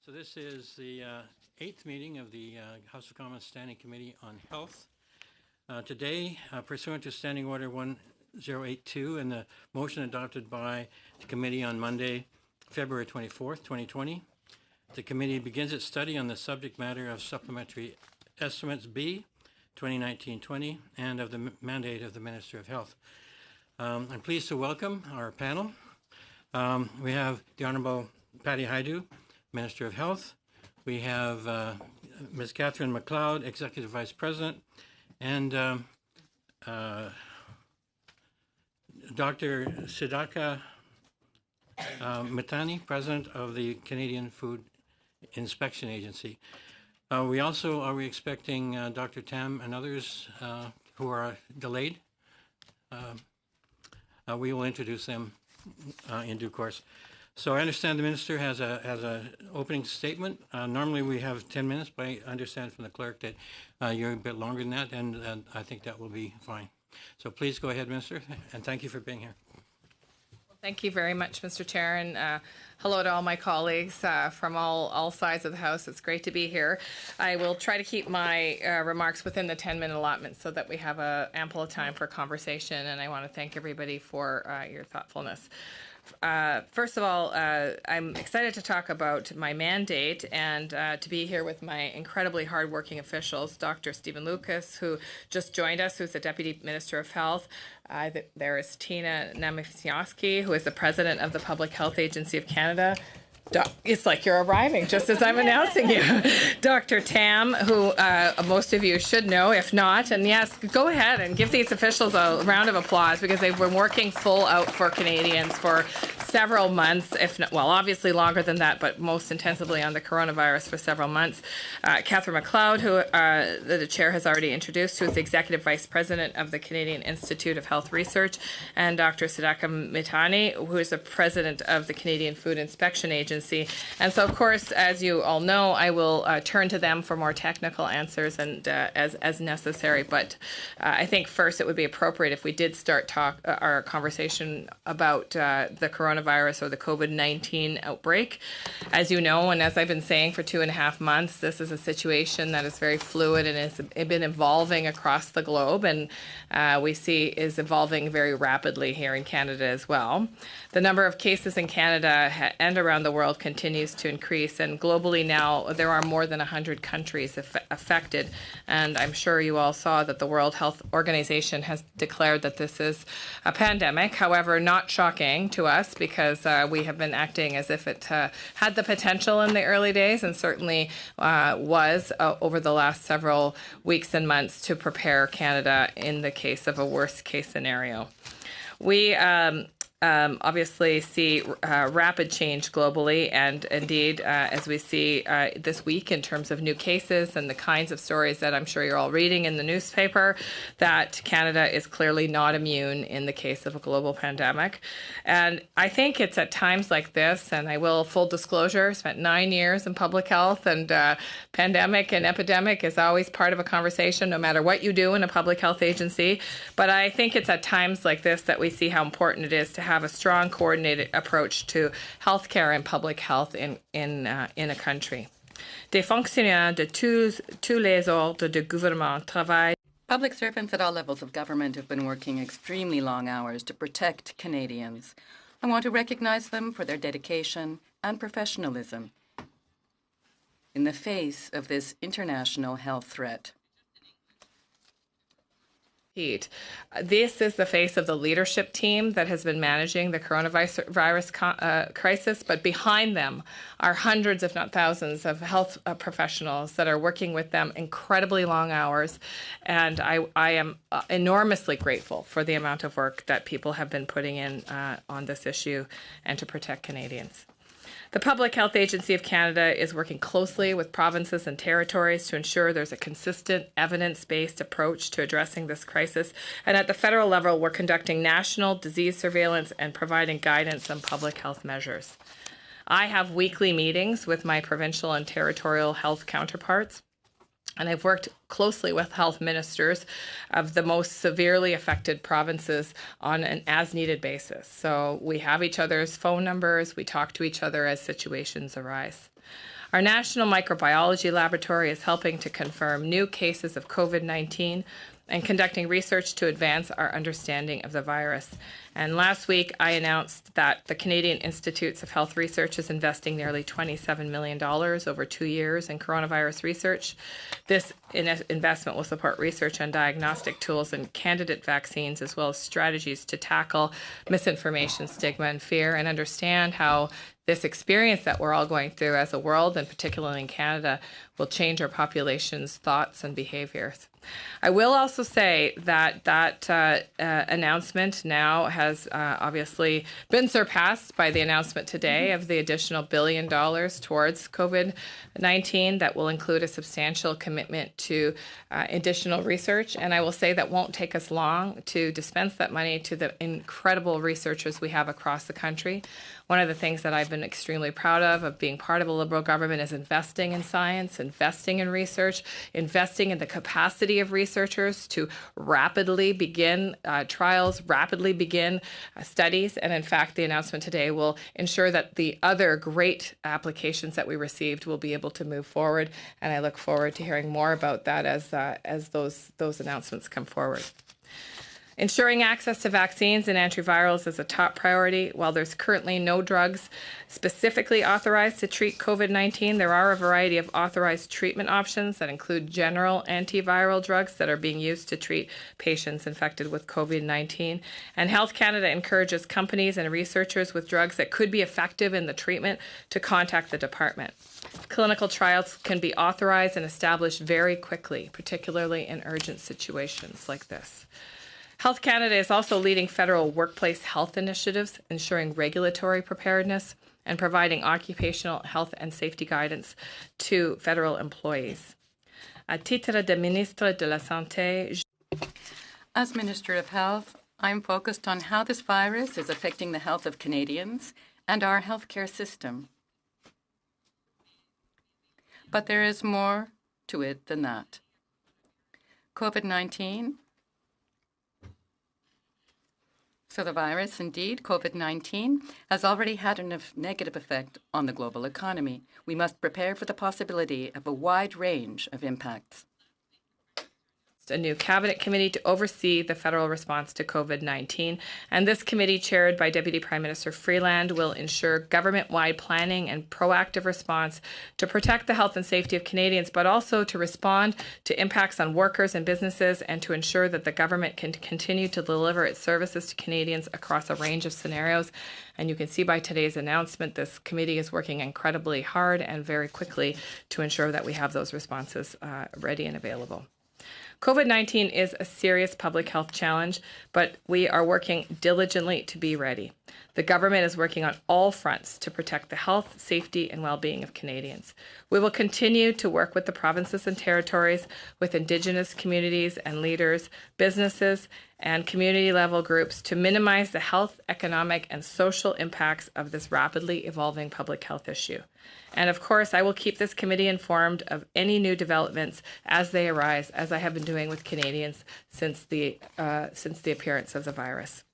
So this is the eighth meeting of the House of Commons Standing Committee on Health. Today, pursuant to Standing Order 1082 and the motion adopted by the committee on Monday, February 24th, 2020, the committee begins its study on the subject matter of Supplementary Estimates B, 2019-20, and of the mandate of the Minister of Health. I'm pleased to welcome our panel. We have the Honourable Patty Hajdu, Minister of Health. We have Ms. Catherine McLeod, Executive Vice President, and Dr. Siddhartha Mithani, President of the Canadian Food Inspection Agency. We also are expecting Dr. Tam and others who are delayed. We will introduce them in due course. So I understand the minister has a opening statement. Normally we have 10 minutes, but I understand from the clerk that you're a bit longer than that, and I think that will be fine. So please go ahead, Minister, and thank you for being here. Thank you very much, Mr. Chair, and hello to all my colleagues from all sides of the House. It's great to be here. I will try to keep my remarks within the 10-minute allotment so that we have ample time for conversation, and I want to thank everybody for your thoughtfulness. First of all, I'm excited to talk about my mandate and to be here with my incredibly hardworking officials, Dr. Stephen Lucas, who just joined us, who's the Deputy Minister of Health. There is Tina Namifiansky, who is the President of the Public Health Agency of Canada. It's like you're arriving just as I'm announcing you. Dr. Tam, who most of you should know, if not, and yes, go ahead and give these officials a round of applause because they've been working full out for Canadians for several months, if not, well, obviously longer than that, but most intensively on the coronavirus for several months. Catherine McLeod, who the chair has already introduced, who is the Executive Vice President of the Canadian Institute of Health Research, and Dr. Siddhartha Mithani, who is the President of the Canadian Food Inspection Agency. And so, of course, as you all know, I will turn to them for more technical answers and as necessary. But I think first it would be appropriate if we did start our conversation about the coronavirus or the COVID-19 outbreak. As you know, and as I've been saying for 2.5 months, this is a situation that is very fluid and has been evolving across the globe, and we see is evolving very rapidly here in Canada as well. The number of cases in Canada and around the world continues to increase, and globally now there are more than 100 countries affected, and I'm sure you all saw that the World Health Organization has declared that this is a pandemic. However, not shocking to us because we have been acting as if it had the potential in the early days, and certainly was over the last several weeks and months to prepare Canada in the case of a worst case scenario. We obviously see rapid change globally, and indeed, as we see this week in terms of new cases and the kinds of stories that I'm sure you're all reading in the newspaper, that Canada is clearly not immune in the case of a global pandemic. And I think it's at times like this, and I will, full disclosure, spent 9 years in public health, and pandemic and epidemic is always part of a conversation, no matter what you do in a public health agency. But I think it's at times like this that we see how important it is to have a strong coordinated approach to healthcare and public health in a country. Des fonctionnaires de tous les ordres de gouvernement travaillent. Public servants at all levels of government have been working extremely long hours to protect Canadians. I want to recognize them for their dedication and professionalism in the face of this international health threat. This is the face of the leadership team that has been managing the coronavirus crisis, but behind them are hundreds, if not thousands, of health professionals that are working with them incredibly long hours. And I am enormously grateful for the amount of work that people have been putting in on this issue and to protect Canadians. The Public Health Agency of Canada is working closely with provinces and territories to ensure there's a consistent, evidence-based approach to addressing this crisis. And at the federal level, we're conducting national disease surveillance and providing guidance on public health measures. I have weekly meetings with my provincial and territorial health counterparts. And I've worked closely with health ministers of the most severely affected provinces on an as-needed basis. So we have each other's phone numbers. We talk to each other as situations arise. Our National Microbiology Laboratory is helping to confirm new cases of COVID-19 and conducting research to advance our understanding of the virus. And last week, I announced that the Canadian Institutes of Health Research is investing nearly $27 million over 2 years in coronavirus research. This investment will support research on diagnostic tools and candidate vaccines, as well as strategies to tackle misinformation, stigma, and fear, and understand how this experience that we're all going through as a world, and particularly in Canada, will change our population's thoughts and behaviors. I will also say that announcement now has obviously been surpassed by the announcement today of the additional $1 billion towards COVID-19 that will include a substantial commitment to additional research. And I will say that won't take us long to dispense that money to the incredible researchers we have across the country. One of the things that I've been extremely proud of being part of a Liberal government is investing in science, investing in research, investing in the capacity of researchers to rapidly begin trials, rapidly begin studies. And in fact, the announcement today will ensure that the other great applications that we received will be able to move forward. And I look forward to hearing more about that as those announcements come forward. Ensuring access to vaccines and antivirals is a top priority. While there's currently no drugs specifically authorized to treat COVID-19, there are a variety of authorized treatment options that include general antiviral drugs that are being used to treat patients infected with COVID-19. And Health Canada encourages companies and researchers with drugs that could be effective in the treatment to contact the department. Clinical trials can be authorized and established very quickly, particularly in urgent situations like this. Health Canada is also leading federal workplace health initiatives, ensuring regulatory preparedness and providing occupational health and safety guidance to federal employees. À titre de ministre de la Santé, As Minister of Health, I'm focused on how this virus is affecting the health of Canadians and our healthcare system. But there is more to it than that. COVID-19. So the virus, indeed, COVID-19, has already had a negative effect on the global economy. We must prepare for the possibility of a wide range of impacts. A new cabinet committee to oversee the federal response to COVID-19. And this committee, chaired by Deputy Prime Minister Freeland, will ensure government-wide planning and proactive response to protect the health and safety of Canadians, but also to respond to impacts on workers and businesses and to ensure that the government can continue to deliver its services to Canadians across a range of scenarios. And you can see by today's announcement, this committee is working incredibly hard and very quickly to ensure that we have those responses ready and available. COVID-19 is a serious public health challenge, but we are working diligently to be ready. The government is working on all fronts to protect the health, safety, and well-being of Canadians. We will continue to work with the provinces and territories, with Indigenous communities and leaders, businesses, and community-level groups to minimize the health, economic, and social impacts of this rapidly evolving public health issue. And of course, I will keep this committee informed of any new developments as they arise, as I have been doing with Canadians since the appearance of the virus.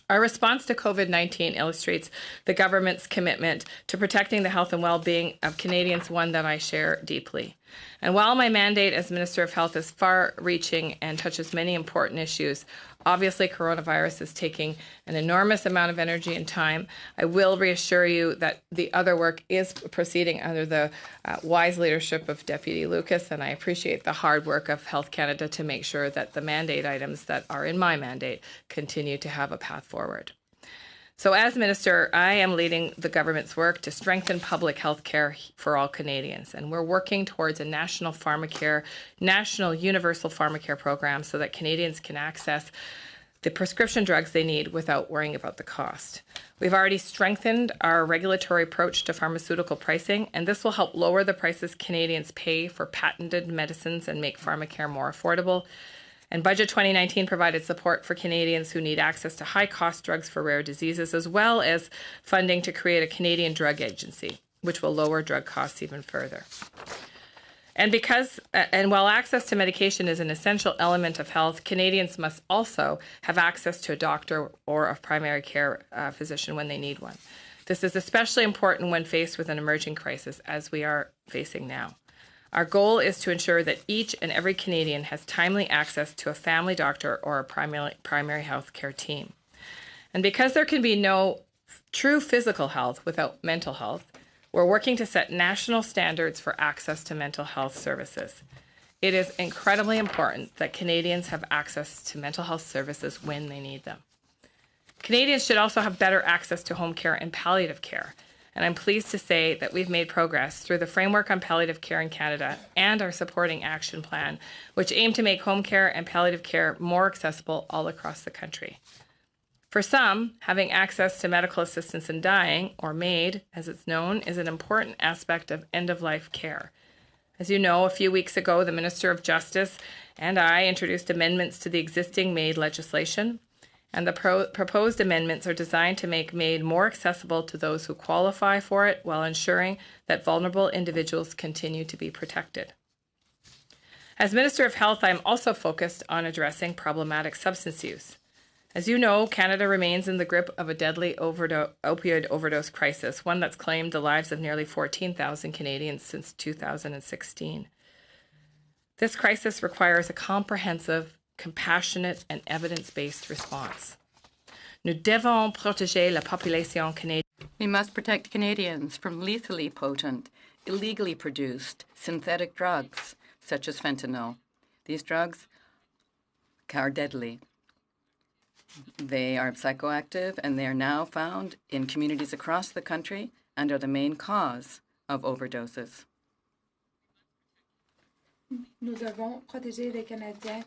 Our response to COVID-19 illustrates the government's commitment to protecting the health and well-being of Canadians, one that I share deeply. And while my mandate as Minister of Health is far-reaching and touches many important issues, obviously coronavirus is taking an enormous amount of energy and time. I will reassure you that the other work is proceeding under the wise leadership of Deputy Lucas, and I appreciate the hard work of Health Canada to make sure that the mandate items that are in my mandate continue to have a path forward. So as Minister, I am leading the government's work to strengthen public health care for all Canadians. And we're working towards a national universal pharmacare program so that Canadians can access the prescription drugs they need without worrying about the cost. We've already strengthened our regulatory approach to pharmaceutical pricing, and this will help lower the prices Canadians pay for patented medicines and make pharmacare more affordable. And Budget 2019 provided support for Canadians who need access to high-cost drugs for rare diseases, as well as funding to create a Canadian drug agency, which will lower drug costs even further. And while access to medication is an essential element of health, Canadians must also have access to a doctor or a primary care physician when they need one. This is especially important when faced with an emerging crisis as we are facing now. Our goal is to ensure that each and every Canadian has timely access to a family doctor or a primary health care team. And because there can be no true physical health without mental health, we're working to set national standards for access to mental health services. It is incredibly important that Canadians have access to mental health services when they need them. Canadians should also have better access to home care and palliative care. And I'm pleased to say that we've made progress through the Framework on Palliative Care in Canada and our supporting action plan, which aim to make home care and palliative care more accessible all across the country. For some, having access to medical assistance in dying, or MAID as it's known, is an important aspect of end-of-life care. As you know, a few weeks ago, the Minister of Justice and I introduced amendments to the existing MAID legislation, and the proposed amendments are designed to make MAID more accessible to those who qualify for it while ensuring that vulnerable individuals continue to be protected. As Minister of Health, I am also focused on addressing problematic substance use. As you know, Canada remains in the grip of a deadly opioid overdose crisis, one that's claimed the lives of nearly 14,000 Canadians since 2016. This crisis requires a comprehensive, compassionate and evidence-based response. Nous devons protéger la population canadienne. We must protect Canadians from lethally potent, illegally produced synthetic drugs such as fentanyl. These drugs are deadly. They are psychoactive and they are now found in communities across the country and are the main cause of overdoses. Nous devons protéger les Canadiens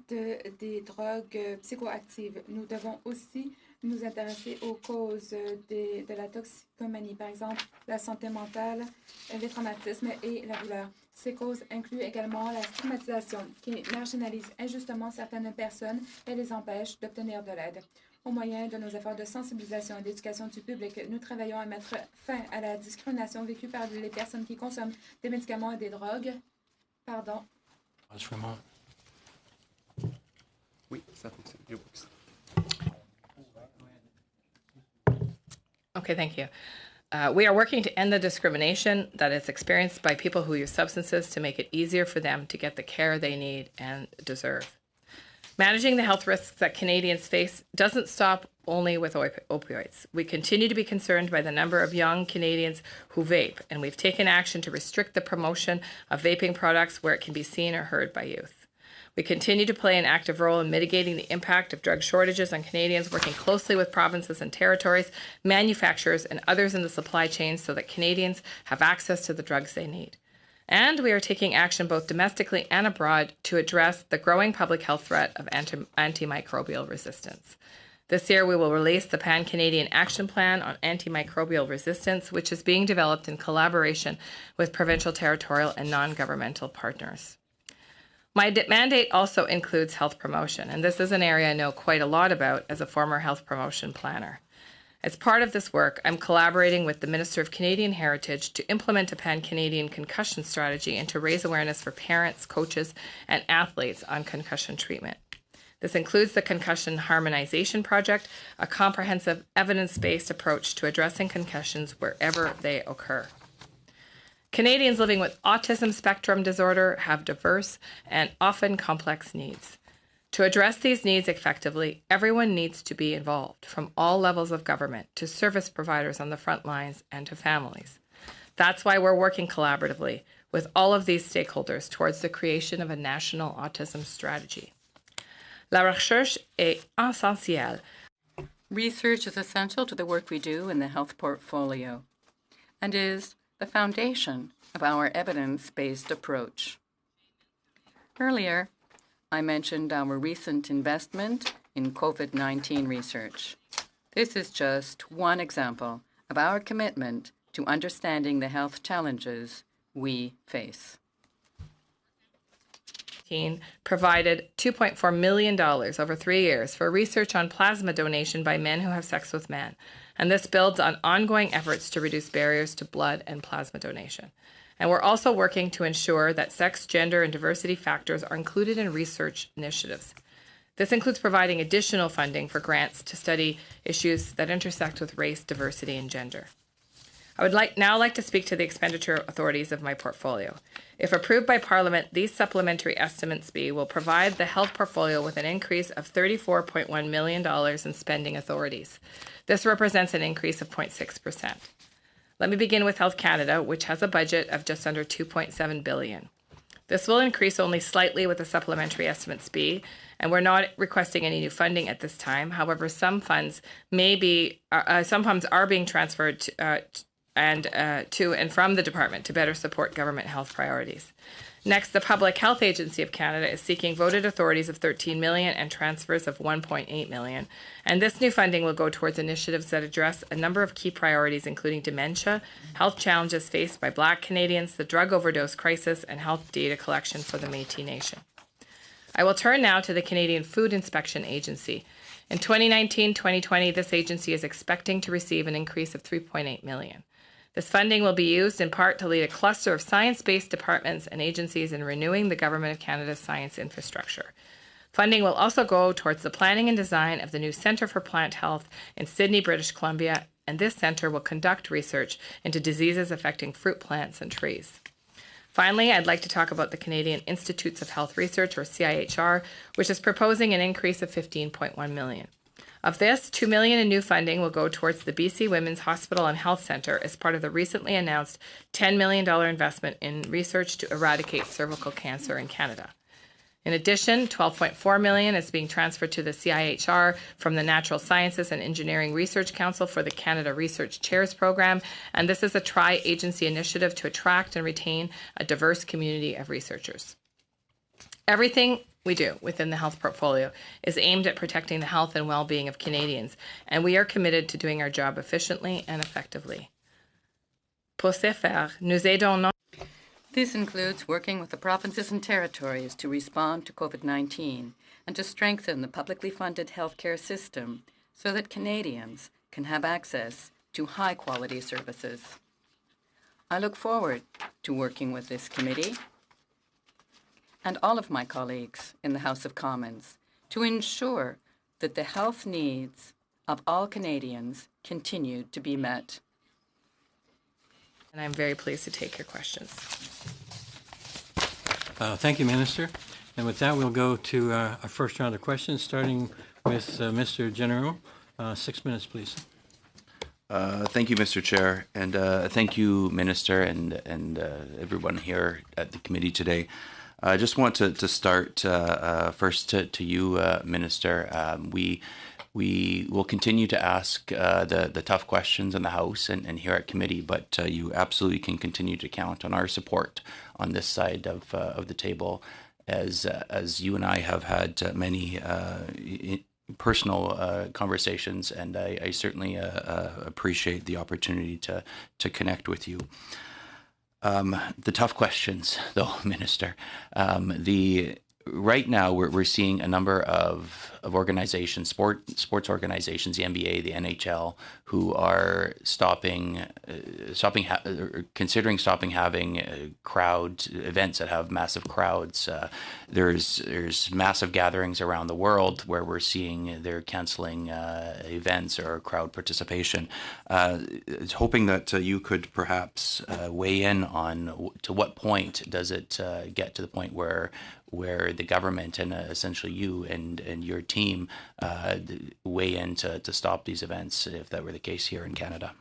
des drogues psychoactives. Nous devons aussi nous intéresser aux causes de la toxicomanie, par exemple la santé mentale, les traumatismes et la douleur. Ces causes incluent également la stigmatisation qui marginalise injustement certaines personnes et les empêche d'obtenir de l'aide. Au moyen de nos efforts de sensibilisation et d'éducation du public, nous travaillons à mettre fin à la discrimination vécue par les personnes qui consomment des médicaments et des drogues. Pardon. Oui, ça fonctionne. It works. Okay, thank you. We are working to end the discrimination that is experienced by people who use substances to make it easier for them to get the care they need and deserve. Managing the health risks that Canadians face doesn't stop only with opioids. We continue to be concerned by the number of young Canadians who vape, and we've taken action to restrict the promotion of vaping products where it can be seen or heard by youth. We continue to play an active role in mitigating the impact of drug shortages on Canadians, working closely with provinces and territories, manufacturers, and others in the supply chain so that Canadians have access to the drugs they need. And we are taking action both domestically and abroad to address the growing public health threat of antimicrobial resistance. This year, we will release the Pan-Canadian Action Plan on Antimicrobial Resistance, which is being developed in collaboration with provincial, territorial, and non-governmental partners. My mandate also includes health promotion, and this is an area I know quite a lot about as a former health promotion planner. As part of this work, I'm collaborating with the Minister of Canadian Heritage to implement a Pan-Canadian concussion strategy and to raise awareness for parents, coaches, and athletes on concussion treatment. This includes the Concussion Harmonization Project, a comprehensive evidence-based approach to addressing concussions wherever they occur. Canadians living with autism spectrum disorder have diverse and often complex needs. To address these needs effectively, everyone needs to be involved, from all levels of government to service providers on the front lines and to families. That's why we're working collaboratively with all of these stakeholders towards the creation of a national autism strategy. La recherche est essentielle. Research is essential to the work we do in the health portfolio and is the foundation of our evidence-based approach. Earlier, I mentioned our recent investment in COVID-19 research. This is just one example of our commitment to understanding the health challenges we face. Provided $2.4 million over 3 years for research on plasma donation by men who have sex with men. And this builds on ongoing efforts to reduce barriers to blood and plasma donation. And we're also working to ensure that sex, gender, and diversity factors are included in research initiatives. This includes providing additional funding for grants to study issues that intersect with race, diversity, and gender. I would now like to speak to the expenditure authorities of my portfolio. If approved by Parliament, these supplementary estimates will provide the health portfolio with an increase of $34.1 million in spending authorities. This represents an increase of 0.6%. Let me begin with Health Canada, which has a budget of just under $2.7 billion. This will increase only slightly with the supplementary estimates and we're not requesting any new funding at this time. However, some funds are being transferred to and from the department to better support government health priorities. Next, the Public Health Agency of Canada is seeking voted authorities of $13 million and transfers of $1.8 million. And this new funding will go towards initiatives that address a number of key priorities, including dementia, health challenges faced by Black Canadians, the drug overdose crisis, and health data collection for the Métis Nation. I will turn now to the Canadian Food Inspection Agency. In 2019-2020, this agency is expecting to receive an increase of $3.8 million. This funding will be used in part to lead a cluster of science-based departments and agencies in renewing the Government of Canada's science infrastructure. Funding will also go towards the planning and design of the new Centre for Plant Health in Sydney, British Columbia, and this centre will conduct research into diseases affecting fruit plants and trees. Finally, I'd like to talk about the Canadian Institutes of Health Research, or CIHR, which is proposing an increase of $15.1 million. Of this, $2 million in new funding will go towards the BC Women's Hospital and Health Centre as part of the recently announced $10 million investment in research to eradicate cervical cancer in Canada. In addition, $12.4 million is being transferred to the CIHR from the Natural Sciences and Engineering Research Council for the Canada Research Chairs Program, and this is a tri-agency initiative to attract and retain a diverse community of researchers. Everything we do within the health portfolio is aimed at protecting the health and well-being of Canadians, and we are committed to doing our job efficiently and effectively. Pour ce faire, nous aidons non. This includes working with the provinces and territories to respond to COVID-19 and to strengthen the publicly funded healthcare system so that Canadians can have access to high-quality services. I look forward to working with this committee and all of my colleagues in the House of Commons to ensure that the health needs of all Canadians continue to be met. And I'm very pleased to take your questions. Thank you, Minister. And with that, we'll go to our first round of questions, starting with Mr. General. 6 minutes, please. Thank you, Mr. Chair, and thank you, Minister, and everyone here at the committee today. I just want to start first to you, Minister. We will continue to ask the tough questions in the House and here at committee, but you absolutely can continue to count on our support on this side of the table, as you and I have had many personal conversations, and I certainly appreciate the opportunity to connect with you. The tough questions, though, Minister. Right now, we're seeing a number of organizations, sports organizations, the NBA, the NHL, who are considering stopping having crowd events that have massive crowds. There's massive gatherings around the world where we're seeing they're canceling events or crowd participation. Hoping that you could perhaps weigh in on to what point does it get to the point where the government and essentially you and your team weigh in to stop these events, if that were the case here in Canada.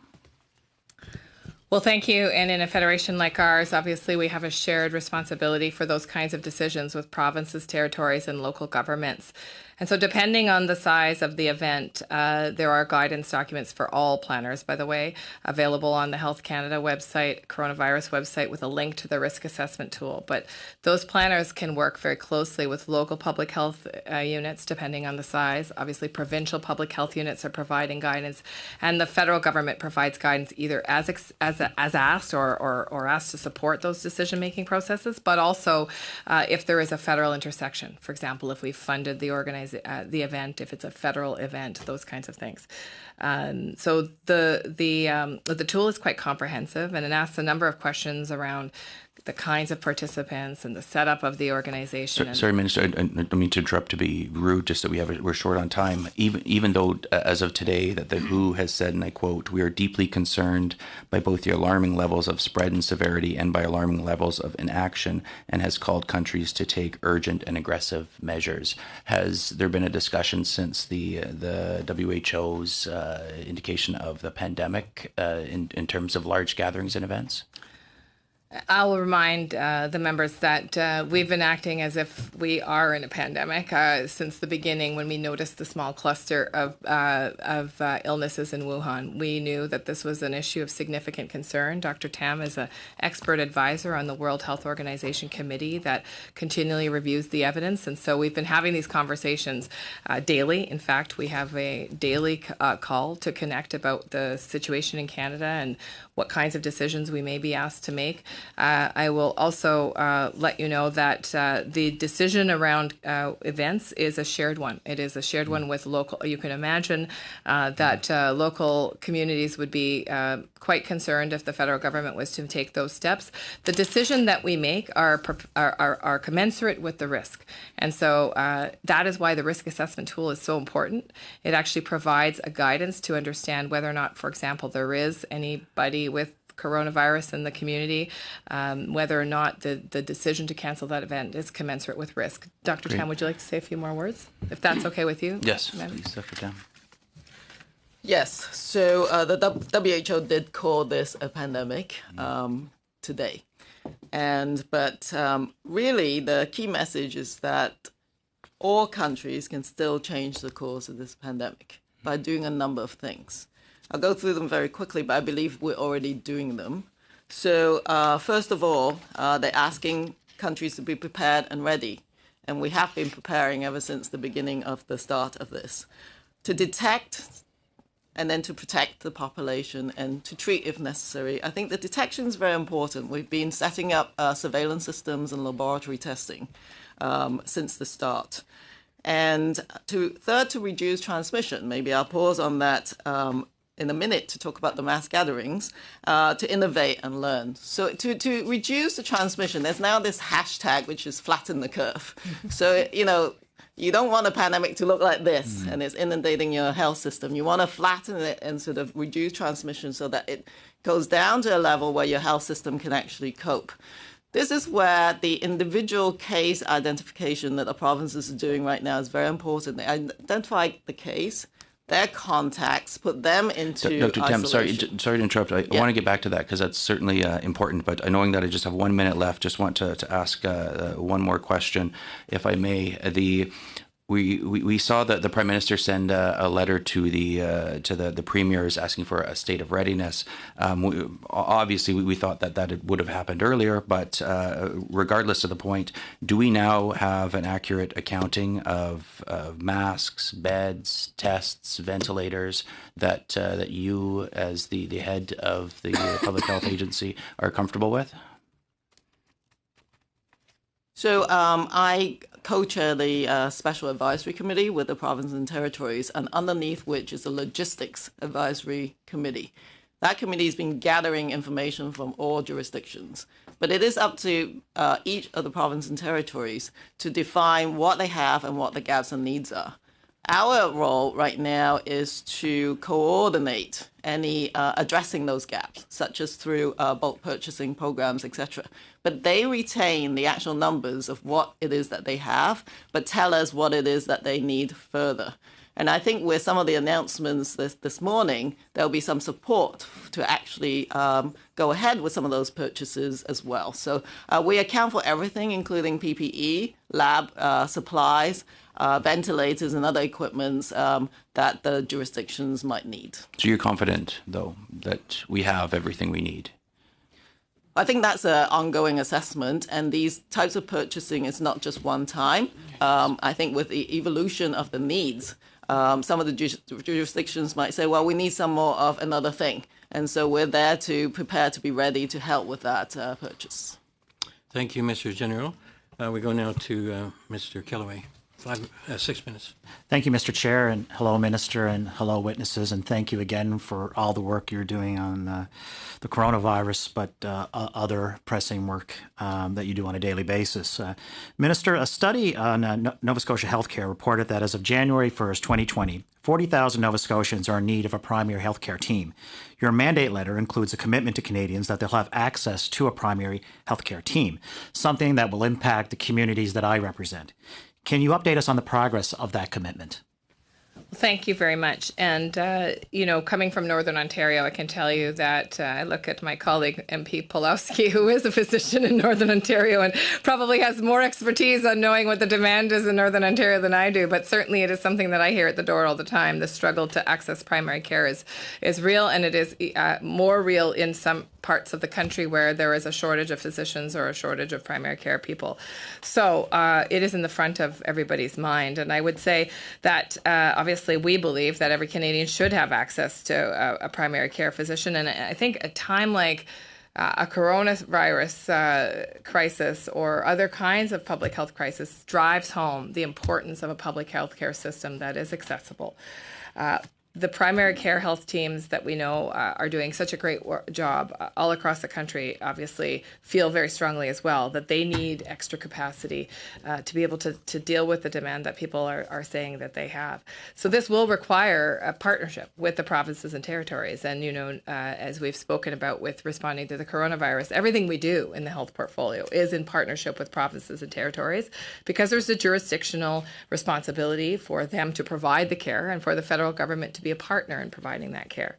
Well, thank you. And in a federation like ours, obviously we have a shared responsibility for those kinds of decisions with provinces, territories, and local governments. And so depending on the size of the event, there are guidance documents for all planners, by the way, available on the Health Canada website, coronavirus website, with a link to the risk assessment tool. But those planners can work very closely with local public health units, depending on the size. Obviously, provincial public health units are providing guidance, and the federal government provides guidance either as asked or asked to support those decision-making processes, but also if there is a federal intersection. For example, if we funded the event, if it's a federal event, those kinds of things. So the tool is quite comprehensive, and it asks a number of questions around the kinds of participants and the setup of the organization. Sorry, Minister, I don't mean to interrupt to be rude, just that we're short on time. Even though, as of today, that the WHO has said, and I quote, "We are deeply concerned by both the alarming levels of spread and severity and by alarming levels of inaction," and has called countries to take urgent and aggressive measures. Has there been a discussion since the WHO's indication of the pandemic in terms of large gatherings and events? I'll remind the members that we've been acting as if we are in a pandemic since the beginning. When we noticed the small cluster of illnesses in Wuhan, we knew that this was an issue of significant concern. Dr. Tam is an expert advisor on the World Health Organization committee that continually reviews the evidence, and so we've been having these conversations daily. In fact, we have a daily call to connect about the situation in Canada and what kinds of decisions we may be asked to make. I will also let you know that the decision around events is a shared one. It is a shared one with local. You can imagine that local communities would be quite concerned if the federal government was to take those steps. The decision that we make are commensurate with the risk. And so that is why the risk assessment tool is so important. It actually provides a guidance to understand whether or not, for example, there is anybody with coronavirus in the community, whether or not the decision to cancel that event is commensurate with risk. Dr. Tam, would you like to say a few more words, if that's okay with you? Yes, please, Dr. Tam. Yes, so the WHO did call this a pandemic today. But really the key message is that all countries can still change the course of this pandemic by doing a number of things. I'll go through them very quickly, but I believe we're already doing them. So first of all, they're asking countries to be prepared and ready. And we have been preparing ever since the beginning of the start of this, to detect and then to protect the population and to treat if necessary. I think the detection is very important. We've been setting up surveillance systems and laboratory testing since the start. And third, to reduce transmission. Maybe I'll pause on that in a minute to talk about the mass gatherings, to innovate and learn. So to reduce the transmission, there's now this hashtag, which is flatten the curve. So, you don't want a pandemic to look like this and it's inundating your health system. You want to flatten it and sort of reduce transmission so that it goes down to a level where your health system can actually cope. This is where the individual case identification that the provinces are doing right now is very important. They identify the case, their contacts, put them into Dr. Tam, sorry to interrupt. I want to get back to that because that's certainly important. But knowing that I just have 1 minute left, just want to ask one more question, if I may. We saw that the Prime Minister send a letter to the premiers asking for a state of readiness. Obviously, we thought that it would have happened earlier, but regardless of the point, do we now have an accurate accounting of masks, beds, tests, ventilators that you, as the head of the Public Health Agency, are comfortable with? So I co-chair the Special Advisory Committee with the provinces and territories, and underneath which is the Logistics Advisory Committee. That committee has been gathering information from all jurisdictions, but it is up to each of the provinces and territories to define what they have and what the gaps and needs are. Our role right now is to coordinate any addressing those gaps, such as through bulk purchasing programs, etc. But they retain the actual numbers of what it is that they have, but tell us what it is that they need further. And I think with some of the announcements this morning, there'll be some support to actually go ahead with some of those purchases as well. So we account for everything, including PPE, lab supplies, ventilators and other equipments that the jurisdictions might need. So you're confident, though, that we have everything we need? I think that's an ongoing assessment, and these types of purchasing is not just one time. I think with the evolution of the needs, some of the jurisdictions might say, well, we need some more of another thing. And so we're there to prepare to be ready to help with that purchase. Thank you, Mr. General. We go now to Mr. Kellaway. 6 minutes. Thank you, Mr. Chair, and hello, Minister, and hello, witnesses, and thank you again for all the work you're doing on the coronavirus, but other pressing work that you do on a daily basis. Minister, a study on Nova Scotia healthcare reported that as of January 1st, 2020, 40,000 Nova Scotians are in need of a primary healthcare team. Your mandate letter includes a commitment to Canadians that they'll have access to a primary healthcare team, something that will impact the communities that I represent. Can you update us on the progress of that commitment? Thank you very much. And, coming from Northern Ontario, I can tell you that I look at my colleague, MP Pulowski, who is a physician in Northern Ontario and probably has more expertise on knowing what the demand is in Northern Ontario than I do. But certainly it is something that I hear at the door all the time. The struggle to access primary care is real, and it is more real in some parts of the country where there is a shortage of physicians or a shortage of primary care people. So it is in the front of everybody's mind. And I would say that obviously we believe that every Canadian should have access to a primary care physician. And I think a time like a coronavirus crisis or other kinds of public health crisis drives home the importance of a public health care system that is accessible. The primary care health teams that we know are doing such a great job all across the country obviously feel very strongly as well that they need extra capacity to be able to deal with the demand that people are saying that they have. So this will require a partnership with the provinces and territories. And, as we've spoken about with responding to the coronavirus, everything we do in the health portfolio is in partnership with provinces and territories because there's a jurisdictional responsibility for them to provide the care and for the federal government to be a partner in providing that care.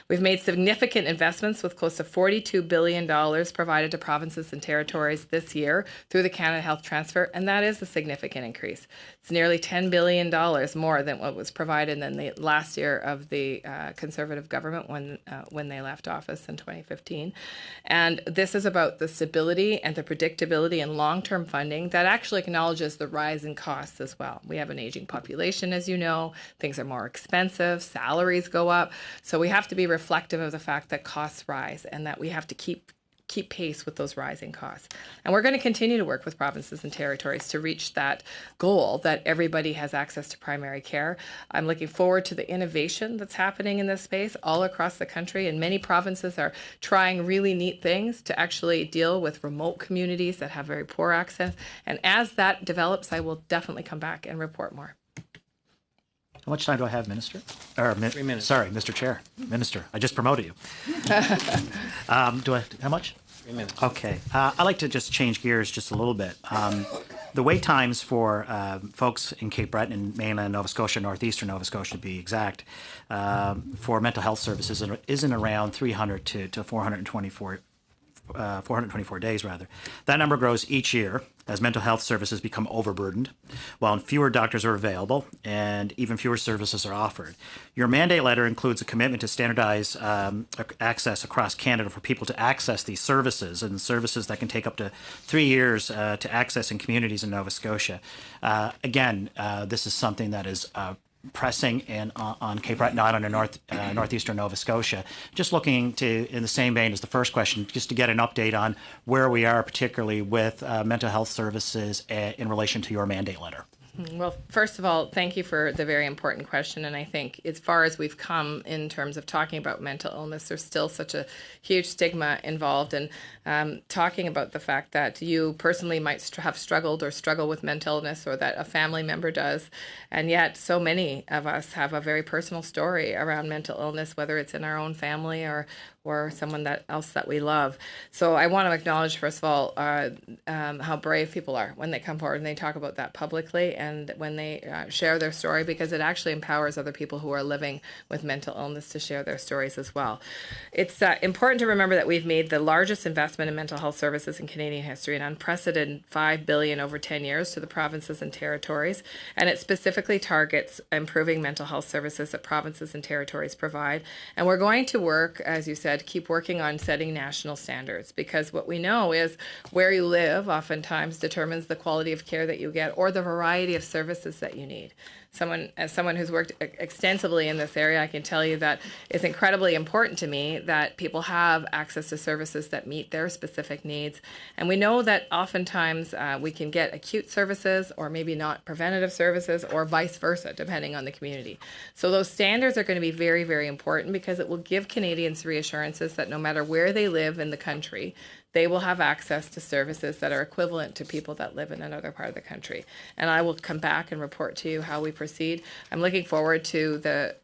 We've made significant investments with close to $42 billion provided to provinces and territories this year through the Canada Health Transfer, and that is a significant increase. It's nearly $10 billion more than what was provided in the last year of the Conservative government when they left office in 2015. And this is about the stability and the predictability and long-term funding that actually acknowledges the rise in costs as well. We have an aging population, as you know. Things are more expensive. Salaries go up. So we have to be reflective of the fact that costs rise and that we have to keep pace with those rising costs. And we're going to continue to work with provinces and territories to reach that goal that everybody has access to primary care. I'm looking forward to the innovation that's happening in this space all across the country, and many provinces are trying really neat things to actually deal with remote communities that have very poor access. And as that develops, I will definitely come back and report more. How much time do I have, Minister? 3 minutes. Sorry, Mr. Chair. Minister, I just promoted you. How much? 3 minutes. Okay. I'd like to just change gears just a little bit. The wait times for folks in Cape Breton and mainland Nova Scotia, northeastern Nova Scotia to be exact, for mental health services is in around 300 to 424 days, rather. That number grows each year as mental health services become overburdened, while fewer doctors are available and even fewer services are offered. Your mandate letter includes a commitment to standardize access across Canada for people to access these services, and services that can take up to 3 years to access in communities in Nova Scotia. This is something that is pressing on Cape Breton Island and northeastern Nova Scotia. Just looking to, in the same vein as the first question, just to get an update on where we are, particularly with mental health services in relation to your mandate letter. Well, first of all, thank you for the very important question. And I think as far as we've come in terms of talking about mental illness, there's still such a huge stigma involved. And talking about the fact that you personally might have struggled or struggle with mental illness, or that a family member does. And yet so many of us have a very personal story around mental illness, whether it's in our own family or someone else that we love. So I want to acknowledge, first of all, how brave people are when they come forward and they talk about that publicly, and when they share their story, because it actually empowers other people who are living with mental illness to share their stories as well. It's important to remember that we've made the largest investment in mental health services in Canadian history, an unprecedented $5 billion over 10 years to the provinces and territories, and it specifically targets improving mental health services that provinces and territories provide. And we're going to work, as you said, keep working on setting national standards, because what we know is where you live oftentimes determines the quality of care that you get or the variety of services that you need. As someone who's worked extensively in this area, I can tell you that it's incredibly important to me that people have access to services that meet their specific needs. And we know that oftentimes we can get acute services or maybe not preventative services, or vice versa, depending on the community. So those standards are going to be very, very important, because it will give Canadians reassurances that no matter where they live in the country, they will have access to services that are equivalent to people that live in another part of the country. And I will come back and report to you how we proceed. I'm looking forward to the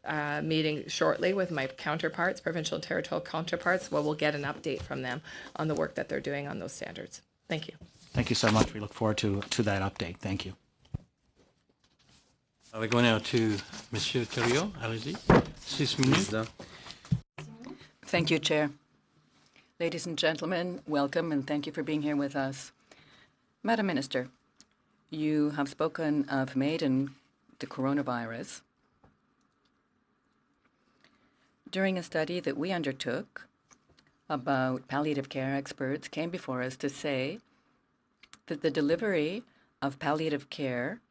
meeting shortly with my counterparts, provincial and territorial counterparts, where we'll get an update from them on the work that they're doing on those standards. Thank you. Thank you so much. We look forward to that update. Thank you. We go now to Monsieur Thériault. Allez-y. 6 minutes. Président. Thank you, Chair. Ladies and gentlemen, welcome and thank you for being here with us. Madam Minister, you have spoken of MAID and the coronavirus. During a study that we undertook about palliative care, experts came before us to say that the delivery of palliative care,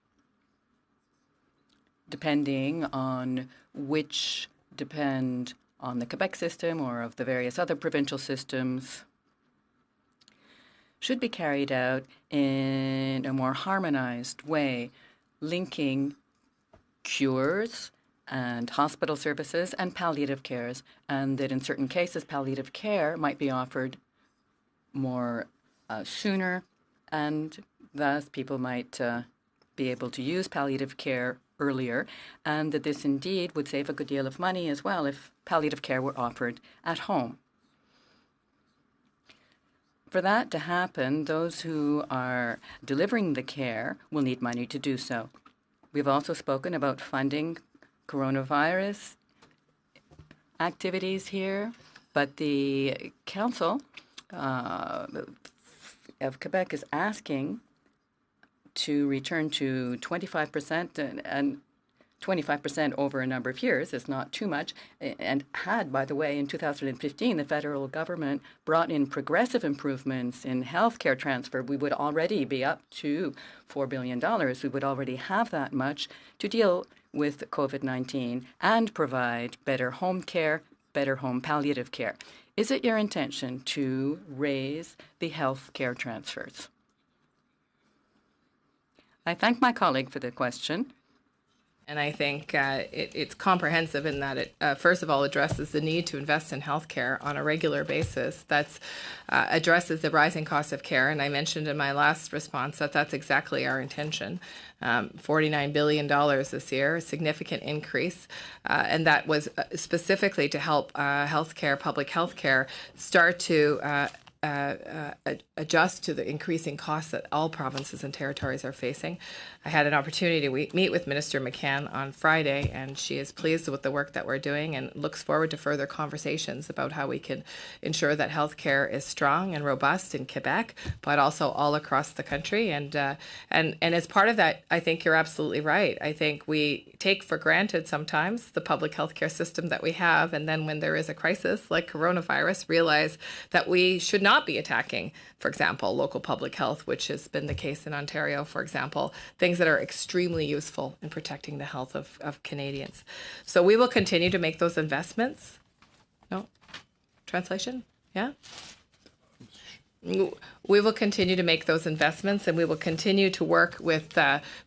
depending on which depend on the Quebec system or of the various other provincial systems, should be carried out in a more harmonized way, linking cures and hospital services and palliative cares, and that in certain cases palliative care might be offered more sooner, and thus people might be able to use palliative care earlier, and that this indeed would save a good deal of money as well if palliative care were offered at home. For that to happen, those who are delivering the care will need money to do so. We've also spoken about funding coronavirus activities here, but the Council of Quebec is asking to return to 25%, and 25% over a number of years is not too much, and had, by the way, in 2015, the federal government brought in progressive improvements in healthcare transfer. We would already be up to $4 billion. We would already have that much to deal with COVID-19 and provide better home care, better home palliative care. Is it your intention to raise the health care transfers? I thank my colleague for the question. And I think it's comprehensive in that it, first of all, addresses the need to invest in healthcare on a regular basis. That's addresses the rising cost of care. And I mentioned in my last response that that's exactly our intention. $49 billion this year, a significant increase. And that was specifically to help healthcare, public healthcare, start to adjust to the increasing costs that all provinces and territories are facing. I had an opportunity to meet with Minister McCann on Friday, and she is pleased with the work that we're doing and looks forward to further conversations about how we can ensure that healthcare is strong and robust in Quebec, but also all across the country. And as part of that, I think you're absolutely right. I think we take for granted sometimes the public healthcare system that we have, and then when there is a crisis like coronavirus, realize that we should not be attacking, for example, local public health, which has been the case in Ontario, for example, things that are extremely useful in protecting the health of Canadians. So we will continue to make those investments. No? Translation? Yeah? We will continue to make those investments, and we will continue to work with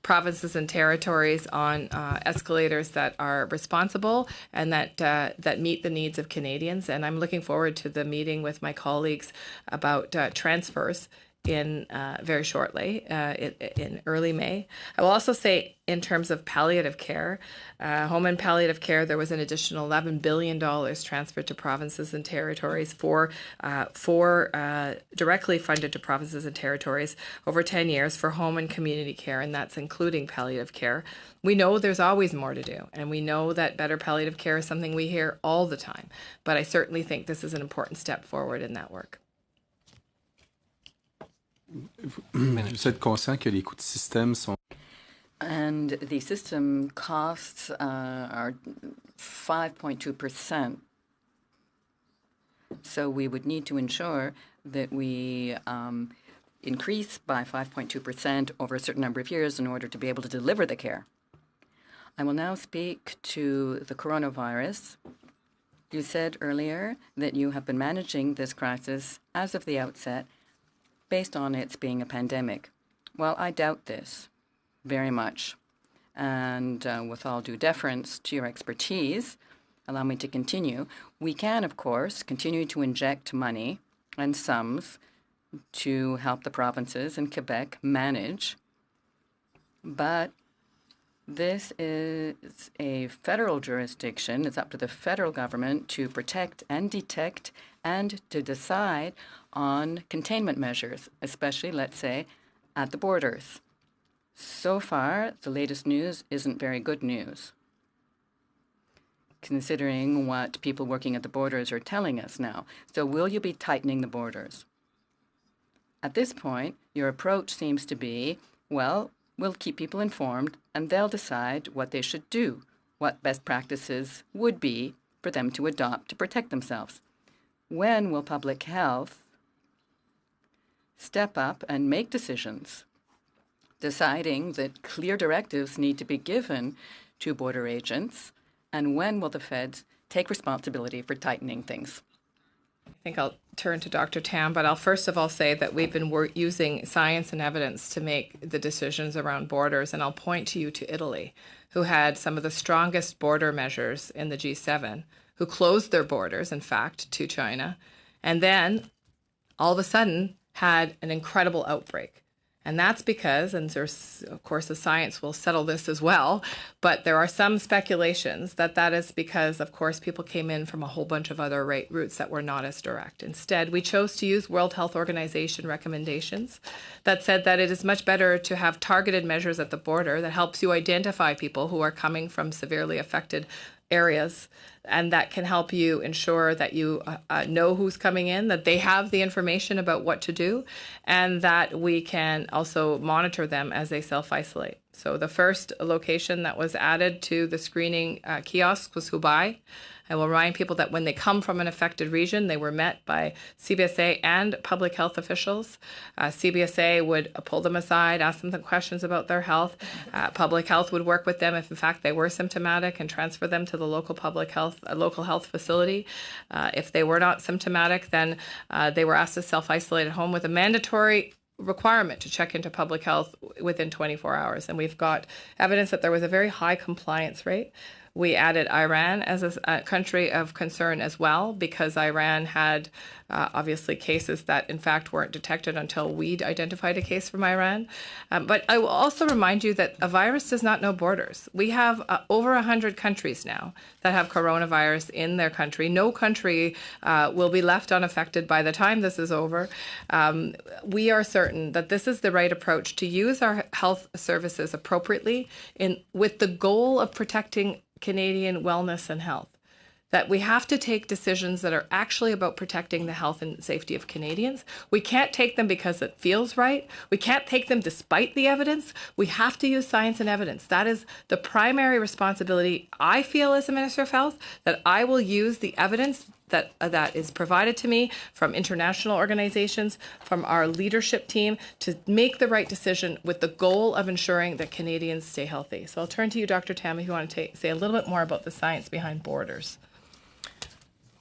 provinces and territories on escalators that are responsible and that meet the needs of Canadians. And I'm looking forward to the meeting with my colleagues about transfers in very shortly, in early May. I will also say, in terms of palliative care, home and palliative care, there was an additional $11 billion transferred to provinces and territories for directly funded to provinces and territories over 10 years for home and community care, and that's including palliative care. We know there's always more to do, and we know that better palliative care is something we hear all the time, but I certainly think this is an important step forward in that work. Vous êtes conscient que les coûts de système sont... And the system costs are 5.2%. So we would need to ensure that we increase by 5.2% over a certain number of years in order to be able to deliver the care. I will now speak to the coronavirus. You said earlier that you have been managing this crisis as of the outset based on its being a pandemic. Well, I doubt this very much. And with all due deference to your expertise, allow me to continue. We can, of course, continue to inject money and sums to help the provinces and Quebec manage. But this is a federal jurisdiction. It's up to the federal government to protect and detect and to decide on containment measures, especially, let's say, at the borders. So far, the latest news isn't very good news, considering what people working at the borders are telling us now. So will you be tightening the borders? At this point, your approach seems to be, well, we'll keep people informed and they'll decide what they should do, what best practices would be for them to adopt to protect themselves. When will public health step up and make decisions, deciding that clear directives need to be given to border agents, and when will the feds take responsibility for tightening things? I think I'll turn to Dr. Tam, but I'll first of all say that we've been using science and evidence to make the decisions around borders, and I'll point to you to Italy, who had some of the strongest border measures in the G7, who closed their borders, in fact, to China, and then all of a sudden had an incredible outbreak. And that's because, and there's, of course, the science will settle this as well, but there are some speculations that that is because, of course, people came in from a whole bunch of other routes that were not as direct. Instead, we chose to use World Health Organization recommendations that said that it is much better to have targeted measures at the border that helps you identify people who are coming from severely affected areas, and that can help you ensure that you know who's coming in, that they have the information about what to do, and that we can also monitor them as they self-isolate. So the first location that was added to the screening kiosk was Hubei. I will remind people that when they come from an affected region, they were met by CBSA and public health officials. CBSA would pull them aside, ask them some questions about their health. Public health would work with them if, in fact, they were symptomatic and transfer them to the local local health facility. If they were not symptomatic, then they were asked to self-isolate at home with a mandatory requirement to check into public health within 24 hours. And we've got evidence that there was a very high compliance rate. We added Iran as a country of concern as well, because Iran had obviously cases that in fact weren't detected until we'd identified a case from Iran. But I will also remind you that a virus does not know borders. We have over 100 countries now that have coronavirus in their country. No country will be left unaffected by the time this is over. We are certain that this is the right approach to use our health services appropriately with the goal of protecting Canadian wellness and health. That we have to take decisions that are actually about protecting the health and safety of Canadians. We can't take them because it feels right. We can't take them despite the evidence. We have to use science and evidence. That is the primary responsibility I feel as a Minister of Health, that I will use the evidence that is provided to me from international organizations, from our leadership team, to make the right decision with the goal of ensuring that Canadians stay healthy. So I'll turn to you, Dr. Tam, if you want to say a little bit more about the science behind borders.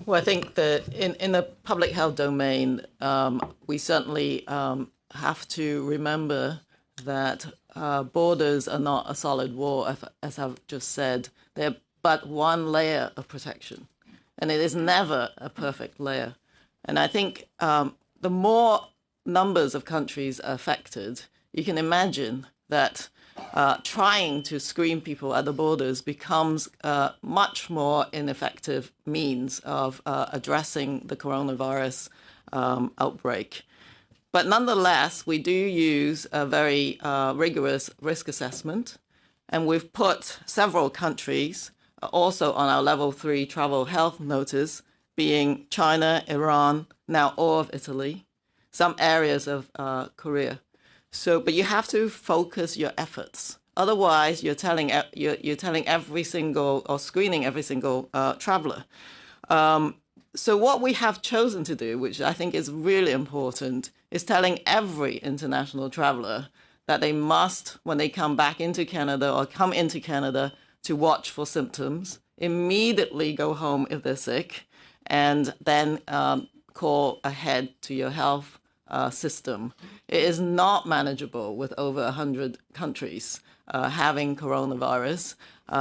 Well, I think that in the public health domain, we certainly have to remember that borders are not a solid wall, as I've just said. They're but one layer of protection. And it is never a perfect layer. And I think the more numbers of countries are affected, you can imagine that trying to screen people at the borders becomes a much more ineffective means of addressing the coronavirus outbreak. But nonetheless, we do use a very rigorous risk assessment. And we've put several countries also on our level 3 travel health notice, being China, Iran, now all of Italy, some areas of Korea. So, but you have to focus your efforts. Otherwise, you're telling every single or screening every single traveler. So what we have chosen to do, which I think is really important, is telling every international traveler that they must, when they come back into Canada or come into Canada, to watch for symptoms, immediately go home if they're sick, and then call ahead to your health system. It is not manageable with over 100 countries having coronavirus.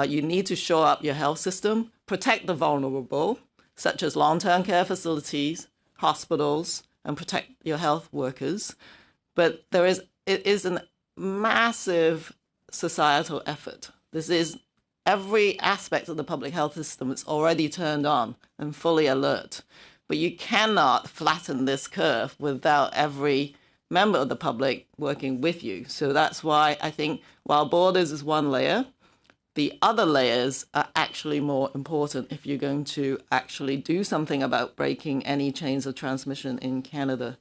You need to shore up your health system, protect the vulnerable, such as long-term care facilities, hospitals, and protect your health workers. But it is a massive societal effort. This is every aspect of the public health system is already turned on and fully alert. But you cannot flatten this curve without every member of the public working with you. So that's why I think while borders is one layer, the other layers are actually more important if you're going to actually do something about breaking any chains of transmission in Canada.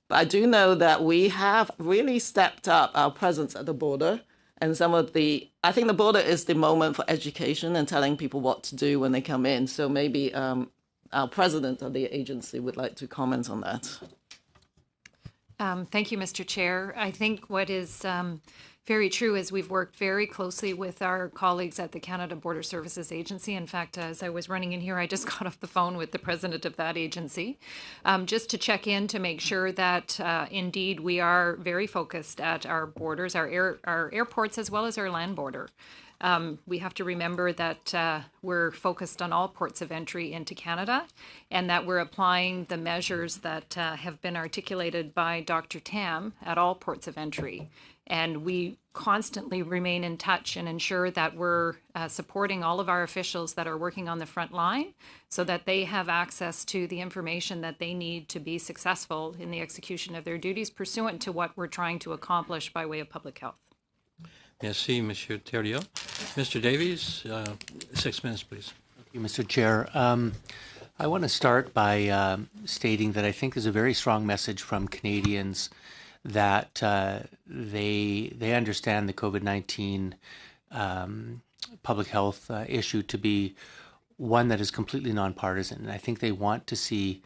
But I do know that we have really stepped up our presence at the border. And I think the border is the moment for education and telling people what to do when they come in. So maybe our president of the agency would like to comment on that. Thank you, Mr. Chair. I think what is very true is we've worked very closely with our colleagues at the Canada Border Services Agency. In fact, as I was running in here, I just got off the phone with the president of that agency, just to check in to make sure that indeed we are very focused at our borders, our airports, as well as our land border. We have to remember that we're focused on all ports of entry into Canada and that we're applying the measures that have been articulated by Dr. Tam at all ports of entry. And we constantly remain in touch and ensure that we're supporting all of our officials that are working on the front line so that they have access to the information that they need to be successful in the execution of their duties pursuant to what we're trying to accomplish by way of public health. Merci, Monsieur Thériault. Mr. Davies, 6 minutes, please. Thank you, Mr. Chair. I want to start by stating that I think there's a very strong message from Canadians that they understand the COVID-19 public health issue to be one that is completely nonpartisan. And I think they want to see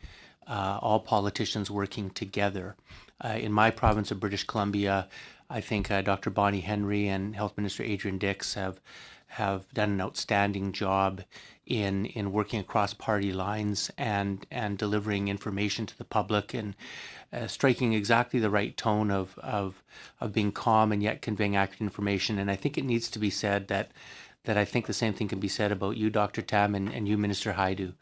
all politicians working together. In my province of British Columbia, I think Dr. Bonnie Henry and Health Minister Adrian Dix have done an outstanding job in working across party lines and delivering information to the public and striking exactly the right tone of being calm and yet conveying accurate information. And I think it needs to be said that I think the same thing can be said about you, Dr. Tam, and you, Minister Hajdu.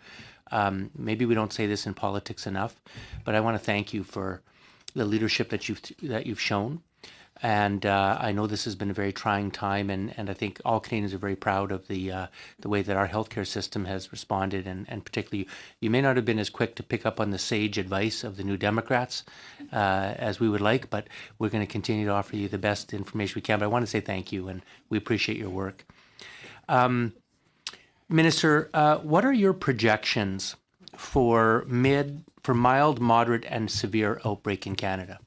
Maybe we don't say this in politics enough, but I want to thank you for the leadership that you've shown. And I know this has been a very trying time, and I think all Canadians are very proud of the way that our healthcare system has responded, and particularly you may not have been as quick to pick up on the sage advice of the New Democrats as we would like, but we're going to continue to offer you the best information we can. But I want to say thank you, and we appreciate your work. Minister, what are your projections for mild, moderate, and severe outbreak in Canada?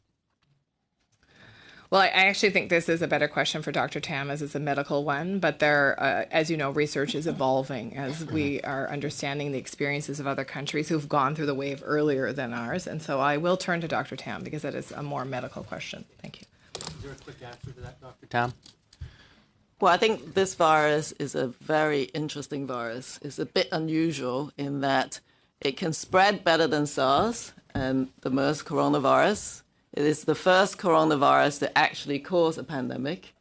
Well, I actually think this is a better question for Dr. Tam as it's a medical one, but there, as you know, research is evolving as we are understanding the experiences of other countries who've gone through the wave earlier than ours. And so I will turn to Dr. Tam because that is a more medical question. Thank you. Is there a quick answer to that, Dr. Tam? Well, I think this virus is a very interesting virus. It's a bit unusual in that it can spread better than SARS and the MERS coronavirus. It is the first coronavirus that actually caused a pandemic.